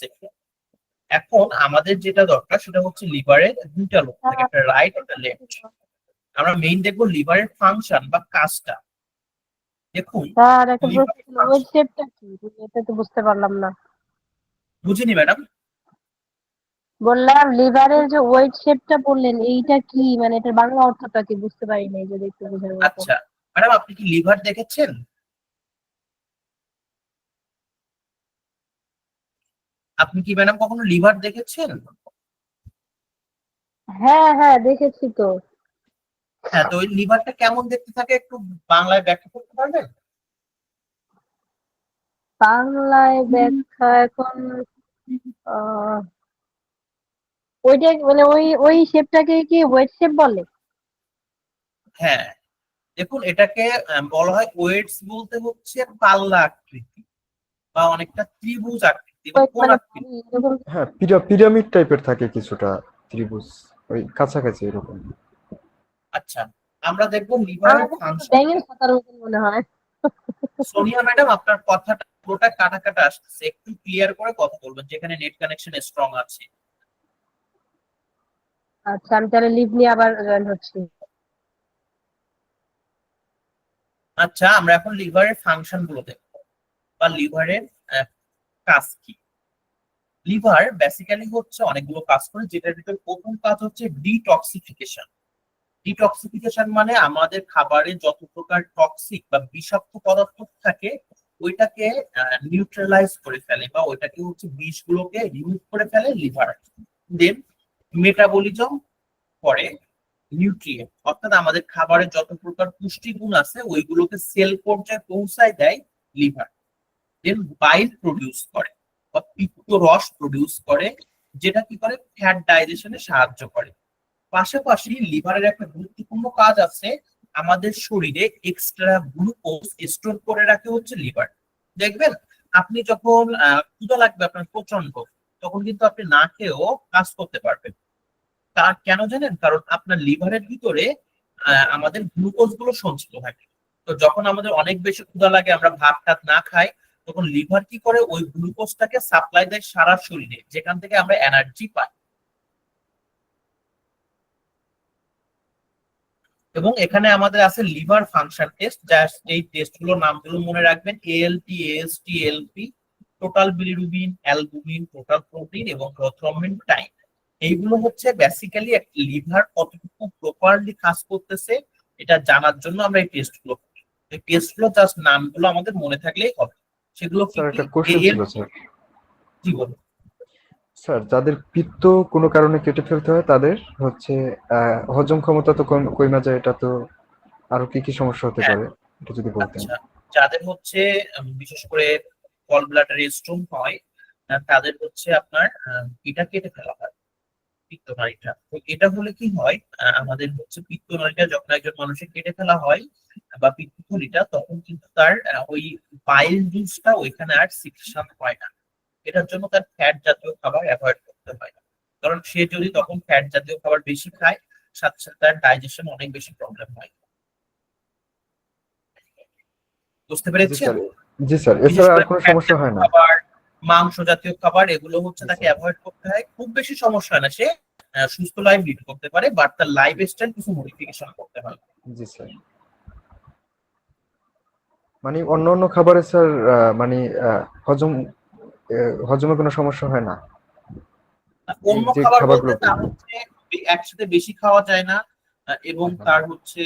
এখন আমাদের যেটা দরকার সেটা হচ্ছে লিভারের দুইটা লোক থাকে, একটা রাইট একটা লেফট। আমরা মেইন দেখবো লিভারের ফাংশন বা কাজটা। দেখুন, স্যার একটা লিভার প্রশ্ন ছিল, ওয়েট শেপটা কি? এটা তো বুঝতে পারলাম না। বুঝিনি ম্যাডাম। বললাম লিভারের যে ওয়েট শেপটা বললেন এইটা কি, মানে এটার বাংলা অর্থটা কি বুঝতে পারি নাই, যদি একটু বোঝার মতো। আচ্ছা ম্যাডাম, আপনি কি লিভার দেখেছেন? আপনি কি ম্যাডাম কখনো লিভার দেখেছেন? হ্যাঁ হ্যাঁ দেখেছি তো। হ্যাঁ, তো ওই লিভারটা কেমন দেখতে থাকে একটু বাংলায় ব্যাখ্যা করতে পারবেন? বাংলায় ব্যাখ্যা এখন ওইটা মানে ওই ওই শেপটাকে কি ওয়েট শেপ বলে? হ্যাঁ, দেখুন এটাকে বলা হয় ওয়েটস বলতে হচ্ছে পাল্লা আকৃতি বা অনেকটা ত্রিভুজ আকৃতি বা কোণ মানে আকৃতি। এরকম। হ্যাঁ, পিরামিড টাইপের থাকে কিছুটা, ত্রিভুজ ওই কাছাকাছি এরকম। আচ্ছা, আমরা দেখবো লিভারের আমাদের ফাংশন। ব্যাঙের ছাতার মতন মনে হয়। সোনিয়া ম্যাডাম, আপনার কথাটা পুরোটা কাটা কাটা আসছে, একটু ক্লিয়ার করে কথা বলবেন যেখানে নেট কানেকশন স্ট্রং আছে। আচ্ছা আমি তাহলে লিভ নিয়ে আবার জয়েন হচ্ছি। আচ্ছা, আমরা এখন লিভারের ফাংশন গুলো দেখবো বা লিভারের কাজ কি। লিভার বেসিক্যালি হচ্ছে অনেকগুলো কাজ করে, যেটার ভিতর প্রথম কাজ হচ্ছে ডিটক্সিফিকেশন। ডিটক্সিফিকেশন মানে আমাদের খাবারে যত প্রকার টক্সিক বা বিষাক্ত পদার্থ থাকে ওইটাকে নিউট্রালাইজ করে ফেলে বা ওইটাকে হচ্ছে বিষগুলোকে রিমুভ করে ফেলে লিভার। দেন মেটাবলিজম করে নিউট্রিয়েন্ট, অর্থাৎ আমাদের খাবারে যত প্রকার পুষ্টিগুণ আছে ওইগুলোকে সেল পর্যায়ে পৌঁছায় দেয় লিভার। দেন বাইল প্রডিউস করে বা পিত্ত রস প্রডিউস করে, যেটা কি করে ফ্যাট ডাইজেশনে সাহায্য করে। পাশাপাশি লিভারের একটা গুরুত্বপূর্ণ কাজ আছে, আমাদের শরীরে এক্সট্রা গ্লুকোজ স্টোর করে রাখে হচ্ছে লিভার। দেখবেন আপনি যখন ক্ষুধা লাগবে আপনার প্রচন্ড, তখন কিন্তু আপনি না খেয়েও কাজ করতে পারবেন। তার কেন জানেন? কারণ আপনার লিভারের ভিতরে আমাদের গ্লুকোজ গুলো সঞ্চিত থাকে। তো যখন আমাদের অনেক বেশি ক্ষুধা লাগে, আমরা ভাত টাত না খাই, তখন লিভার কি করে ওই গ্লুকোজটাকে সাপ্লাই দেয় সারা শরীরে, যেখান থেকে আমরা এনার্জি পাই। এবং এখানে আমাদের আছে লিভার ফাংশন টেস্ট, যা এই টেস্টগুলোর নামগুলো মনে রাখবেন: ALT, AST, LP, total bilirubin, albumin, total protein এবং প্রোথ্রম্বিন টাইম। এইগুলো হচ্ছে বেসিক্যালি লিভার কতটুকু প্রপারলি কাজ করতেছে এটা জানার জন্য আমরা এই টেস্টগুলো করি। এই টেস্টগুলো জাস্ট নামগুলো আমাদের মনে থাকলেই হবে। সেগুলো কি স্যার কি? একটা কোশ্চেন ছিল স্যার। জি বলুন। স্যার, যাদের পিত্ত কোনো কারণে কেটে ফেলতে হয় তাদের হচ্ছে হজম ক্ষমতা তো কমে যায়, এটা তো আরো কি কি সমস্যা হতে হ্যাঁ, পারে এটা যদি বলতেন। আচ্ছা, যাদের হচ্ছে বিশেষ করে গল ব্লাডার স্টোন হয়, তাদের হচ্ছে আপনার এটা কেটে ফেলা হয়, পিত্তনালীটা। তো এটা হলে কি হয়, আমাদের হচ্ছে পিত্তনালীটা যখন একজন মানুষের কেটে ফেলা হয় বা পিত্তথলিটা, তখন কিন্তু তার ওই বাইল জুসটা ওইখানে আর সিক্রেশন হয় না। এটার জন্য তার ফ্যাট জাতীয় খাবার অ্যাভয়েড করতে হয়, কারণ সে যদি তখন ফ্যাট জাতীয় খাবার বেশি খায়, সাথে সাথে তার ডাইজেশন অনেক বেশি প্রবলেম হয়। বুঝতে জি পেরেছেন? স্যার, জি স্যার, বিশেষ এছাড়া আর করে কোনো ফ্যাট সমস্যা হয় জাতীয় না? খাবার, মাংস জাতীয় খাবার, এগুলো হচ্ছে জি তাকে স্যার, অ্যাভয়েড করতে হয়। খুব বেশি সমস্যা হয় না, সে সুস্থ লাইফ লিড করতে পারে, বাট তার লাইফ স্টাইল কিছু মডিফিকেশন করতে হয়। জি স্যার। মানে অন্য অন্য খাবারে স্যার মানে হজম হজমে কোনো সমস্যা হয় না এই অন্য যে খাবার বলতে খাবারগুলো তার বললেন? হচ্ছে একসাথে বেশি খাওয়া যায় না, এবং তার হচ্ছে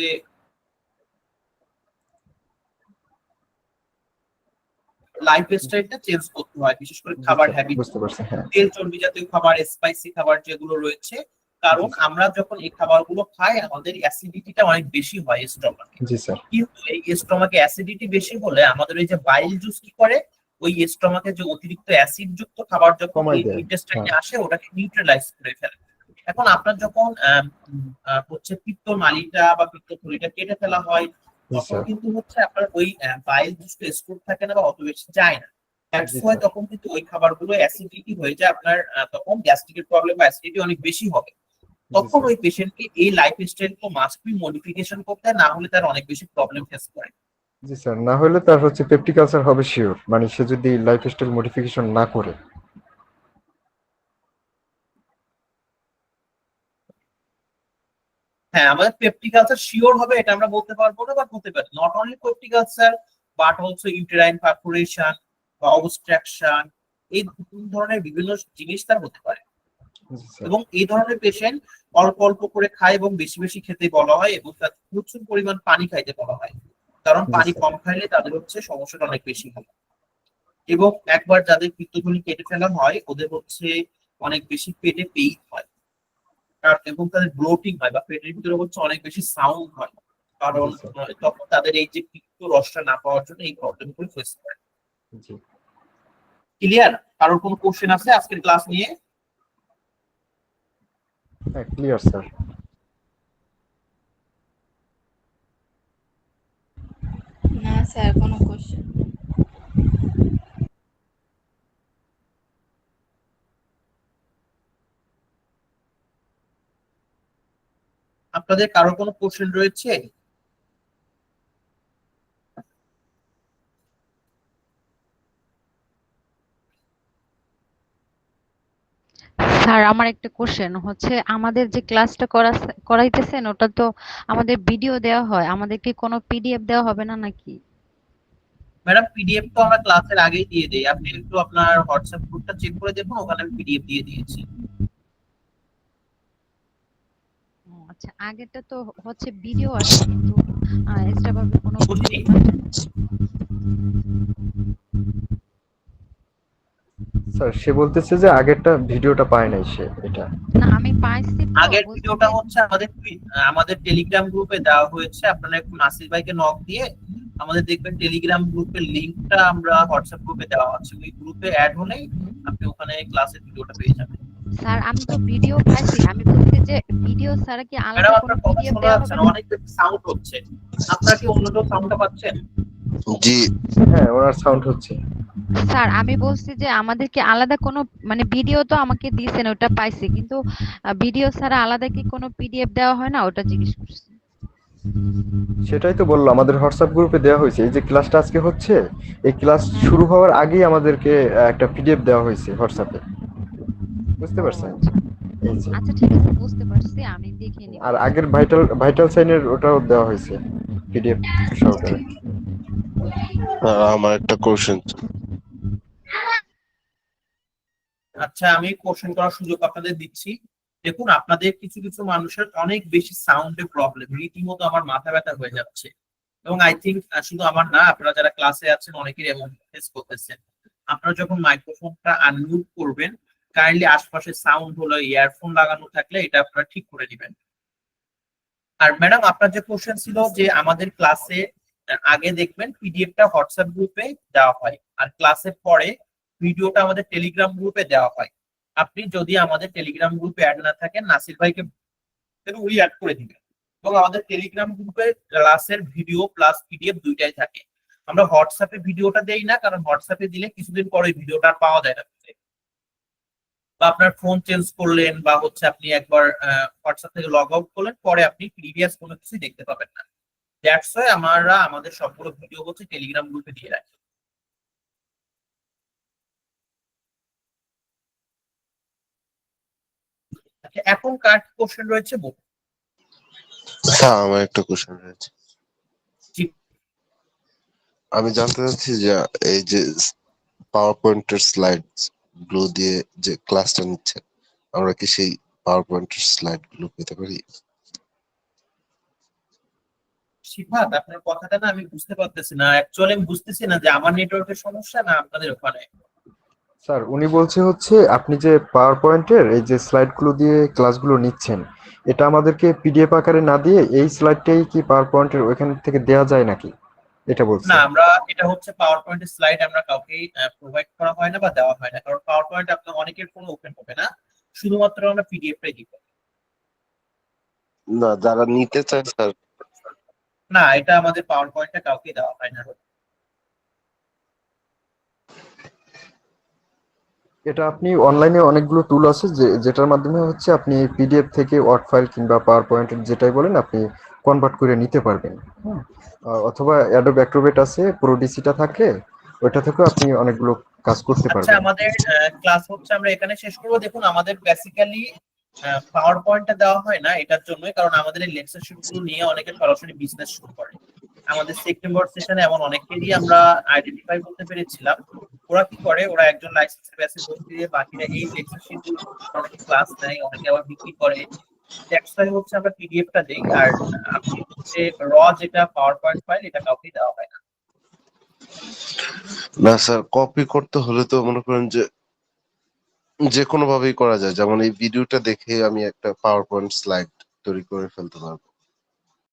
লাইফ স্টাইলটা চেঞ্জ করতে হয়, বিশেষ করে জি খাবার স্যার, হ্যাবিট, বুঝতে পারছি। হ্যাঁ তেল চর্বি জাতীয় খাবার, স্পাইসি খাবার যেগুলো রয়েছে। কারণ আমরা যখন এই খাবারগুলো খাই আমাদের অ্যাসিডিটিটা অনেক বেশি হয় স্টমাকে। জি স্যার, কিন্তু এই স্টমাকে অ্যাসিডিটি বেশি হলে আমাদের ওই যে বাইল জুস কি করে, ওই স্টমাকে যে অতিরিক্ত অ্যাসিড যুক্ত খাবার যখন কমাই দেয়। ইন্টেস্টাইনে হ্যাঁ আসে ওটাকে নিউট্রালাইজ করে ফেলে। এখন আপনার যখন হচ্ছে পিত্তনালীটা বা পিত্তথলিটা কেটে ফেলা হয়, জি তখন স্যার। কিন্তু হচ্ছে আপনার ওই বাইল যুক্ত স্টোর থাকে না বা অত বেশি যায় না। That's the why sir. তখন কিন্তু ওই খাবারগুলো অ্যাসিডিটি হয়ে যায় আপনার, তখন গ্যাস্ট্রিকের প্রবলেম বা অ্যাসিডিটি অনেক বেশি হবে। জি তখন স্যার। ওই পেশেন্টকে এই লাইফস্টাইল তো মাস্ট বি মডিফিকেশন করতে হয়, না হলে তার অনেক বেশি প্রবলেম ফেস করে। জি স্যার, না হলে তার হচ্ছে পেপটিক আলসার হবে শিওর, মানে সে যদি লাইফস্টাইল মডিফিকেশন না করে। হ্যাঁ, আমাদের পেপটিক আলসার শিওর হবে এটা আমরা বলতে পারবো না, বা হতে পারে not only peptic ulcer but also uterine perforation বা অবস্ট্রাকশন, এই ধরনের বিভিন্ন জিনিস তার হতে পারে। জি স্যার। এবং এই ধরনের পেশেন্ট অল্প অল্প করে খায় এবং বেশি বেশি খেতে বলা হয়, এবং তার প্রচুর পরিমাণ পানি খাইতে বলা হয়, কারণ জি পানি স্যার। কম খাইলে তাদের হচ্ছে সমস্যাটা অনেক বেশি হয়। এবং একবার যাদের পিত্তথলি কেটে ফেলা হয় ওদের হচ্ছে অনেক বেশি পেটে পেইন হয়, এবং তাদের ব্লোটিং হয় বা পেটের ভিতরে হচ্ছে অনেক বেশি সাউন্ড হয়, কারণ জি স্যার। তখন তাদের এই যে পিত্ত রসটা না পাওয়ার জন্য এই প্রবলেম গুলো ফেস করে। জি। ক্লিয়ার? কারোর কোনো কোশ্চেন আছে আজকের ক্লাস নিয়ে? হ্যাঁ, ক্লিয়ার স্যার। না স্যার, কোনো কোশ্চেন। আপনাদের কারোর কোনো কোশ্চেন রয়েছে? স্যার আমার একটা কোশ্চেন হচ্ছে, আমাদের যে ক্লাসটা করাইতেছেন ওটা তো আমাদের ভিডিও দেওয়া হয়, আমাদের কি কোনো পিডিএফ দেওয়া হবে না নাকি? ম্যাডাম, পিডিএফ তো আমরা ক্লাসের আগেই দিয়ে দেই, আপনি একটু আপনার হোয়াটসঅ্যাপ গ্রুপটা চেক করে দেখুন, ওখানে আমি পিডিএফ দিয়ে দিয়েছি। ও আচ্ছা, আগেরটা তো হচ্ছে ভিডিও আছে কিন্তু এক্সট্রা ভাবে কোনো বুঝলি? স্যার সে বলতেছে যে আগেরটা ভিডিওটা পায় নাই সে, এটা। না আমি পাইছি তো, আগের বলছি ভিডিওটা যে হচ্ছে আমাদের টেলিগ্রাম গ্রুপে দেওয়া হয়েছে, আপনারা একটু নাসির ভাইকে নক দিয়ে আমাদের দেখবেন টেলিগ্রাম গ্রুপের লিংকটা আমরা হোয়াটসঅ্যাপ গ্রুপে দেওয়া আছে, ওই গ্রুপে অ্যাড হলেই আপনি ওখানে ক্লাসের ভিডিওটা পেয়ে যাবেন। স্যার আমি তো ভিডিও পাইছি, আমি বলছি যে ভিডিও ছাড়া কি আলাদা ম্যাডাম, কোনো আপনার কথা পিডিএফ শোনা দেওয়া যাচ্ছে হবে না, না? অনেক বেশি সাউন্ড হচ্ছে। আপনারা কি অন্য কেউ সাউন্ডটা পাচ্ছেন? জি হ্যাঁ, ওনার সাউন্ড হচ্ছে। স্যার আমি বলছি যে আমাদের কি আলাদা কোনো, মানে ভিডিও তো আমাকে দিয়েছেন ওটা পাইছি, কিন্তু ভিডিও ছাড়া আলাদা কি কোনো পিডিএফ দেওয়া হয় না, ওটা জিজ্ঞেস করছি। সেটাই তো বললো, আমাদের হোয়াটসঅ্যাপ গ্রুপে দেওয়া হয়েছে। এই যে ক্লাসটা আজকে হচ্ছে, এই ক্লাস হ্যাঁ শুরু হওয়ার আগেই আমাদেরকে একটা পিডিএফ দেওয়া হয়েছে হোয়াটসঅ্যাপে, বুঝতে ও পারছেন? আচ্ছা এই যে, আচ্ছা, ঠিক আছে বুঝতে পারছি, আমি দেখে নিব। আর আগের ভাইটাল ভাইটাল সাইনের ওটাও দেওয়া হয়েছে পিডিএফ সহকারে। আমার একটা কোশ্চেন। আচ্ছা, আমি কোশ্চেন করার সুযোগ আপনাদের দিচ্ছি। দেখুন, আপনাদের কিছু কিছু মানুষের অনেক বেশি সাউন্ডের প্রবলেম, রীতিমতো আমার মাথা ব্যথা হয়ে যাচ্ছে, এবং আই থিঙ্ক শুধু আমার না, আপনারা যারা ক্লাসে আছেন অনেকেই এমন ফেস করতেছেন। আপনারা যখন মাইক্রোফোনটা আনমিউট করবেন, কাইন্ডলি আশপাশে সাউন্ড হলো ইয়ারফোন লাগানো থাকলে এটা আপনারা ঠিক করে দিবেন। আর ম্যাডাম, আপনার যে কোশ্চেন ছিল যে আমাদের ক্লাসে আগে দেখবেন পিডিএফটা হোয়াটসঅ্যাপ গ্রুপে দেওয়া হয়, আর ক্লাসের পরে ভিডিওটা আমাদের টেলিগ্রাম গ্রুপে দেওয়া হয়। আপনি যদি আমাদের টেলিগ্রাম গ্রুপে অ্যাড না থাকেন, নাসির ভাইকে উই অ্যাড করে দিবেন, এবং আমাদের টেলিগ্রাম গ্রুপে ক্লাসের ভিডিও প্লাস পিডিএফ দুইটাই থাকে। আমরা হোয়াটসঅ্যাপে ভিডিওটা দেই না, কারণ হোয়াটসঅ্যাপে দিলে কিছুদিন পরে ভিডিওটা আর পাওয়া যায় না, বা আপনার ফোন চেঞ্জ করলেন বা হচ্ছে আপনি একবার হোয়াটসঅ্যাপ থেকে লগ আউট করলেন, পরে আপনি প্রিভিয়াস কোনো কিছু দেখতে পাবেন না। দ্যাটস ওয়াই আমরা আমাদের সবগুলো ভিডিও হচ্ছে টেলিগ্রাম গ্রুপে দিয়ে রাখি। আচ্ছা, এখন কার কোশ্চেন রয়েছে বলুন। হ্যাঁ, আমার একটা কোশ্চেন রয়েছে। জি। আমি জানতে চাচ্ছি যে এই যে পাওয়ার পয়েন্টের স্লাইড গুলো দিয়ে যে ক্লাসটা নিচ্ছে, আমরা কি সেই পাওয়ার পয়েন্টের স্লাইড গুলো পেতে পারি? সিফাত, আপনার কথাটা না আমি বুঝতে পারতেছি না, অ্যাকচুয়ালি আমি বুঝতেছি না যে আমার নেটওয়ার্কের সমস্যা না আপনাদের ওখানে। স্যার উনি বলছে হচ্ছে আপনি যে পাওয়ার পয়েন্টের এই যে স্লাইডগুলো দিয়ে ক্লাসগুলো নিচ্ছেন, এটা আমাদেরকে পিডিএফ আকারে না দিয়ে এই স্লাইডটাই কি পাওয়ার পয়েন্টের ওইখান থেকে দেয়া যায় নাকি, এটা বলছে। না, আমরা এটা হচ্ছে পাওয়ার পয়েন্টের স্লাইড আমরা কাউকে প্রোভাইড করা হয় না বা দেওয়া হয় না, কারণ পাওয়ার পয়েন্ট আপনার অনেকের ফোনে ওপেন হবে না, শুধুমাত্র আমরা পিডিএফটাই দিব। না, যারা নিতে চায় স্যার, না, এটা আমাদের পাওয়ার পয়েন্টটা কাউকে দেওয়া হয় না। এটা আপনি অনলাইনে অনেকগুলো টুল আছে যেটার মাধ্যমে হচ্ছে আপনি পিডিএফ থেকে ওয়ার্ড ফাইল কিংবা পাওয়ার পয়েন্টের যেটাই বলেন আপনি কনভার্ট করে নিতে পারবেন। হ্যাঁ, অথবা অ্যাডোব অ্যাক্রোবেট আছে, প্রোডিসিটা থাকে, ওইটা থেকেও আপনি অনেকগুলো কাজ করতে আচ্ছা, পারবেন। আমাদের ক্লাস হচ্ছে আমরা এখানে শেষ করবো। দেখুন, আমাদের বেসিক্যালি পাওয়ার পয়েন্টটা দেওয়া হয় না এটার জন্যই, কারণ আমাদের এই লেকচার শিটগুলো নিয়ে অনেকে সরাসরি বিজনেস শুরু করে। আমাদের সেপ্টেম্বর সেশনে এমন অনেকেরই আমরা আইডেন্টিফাই করতে পেরেছিলাম। ওরা কি করে, ওরা একজন লাইসেন্সের বেসে ভর্তি দিয়ে বাকিরা এই লেকচার শিটগুলো অনেকে ক্লাস নেয়, অনেকে আবার বিক্রি করে। এক্সট্রা হচ্ছে আমরা পিডিএফটা দেই, আর আপনি হচ্ছে র যেটা পাওয়ার পয়েন্ট ফাইল এটা কাউকে দেওয়া হয় না। না স্যার, কপি করতে হলে তো মনে করেন যে কোনো ভাবেই করা যায়, যেমন এই ভিডিওটা দেখে আমি একটা পাওয়ার পয়েন্ট স্লাইড তৈরি করে ফেলতে পারবো।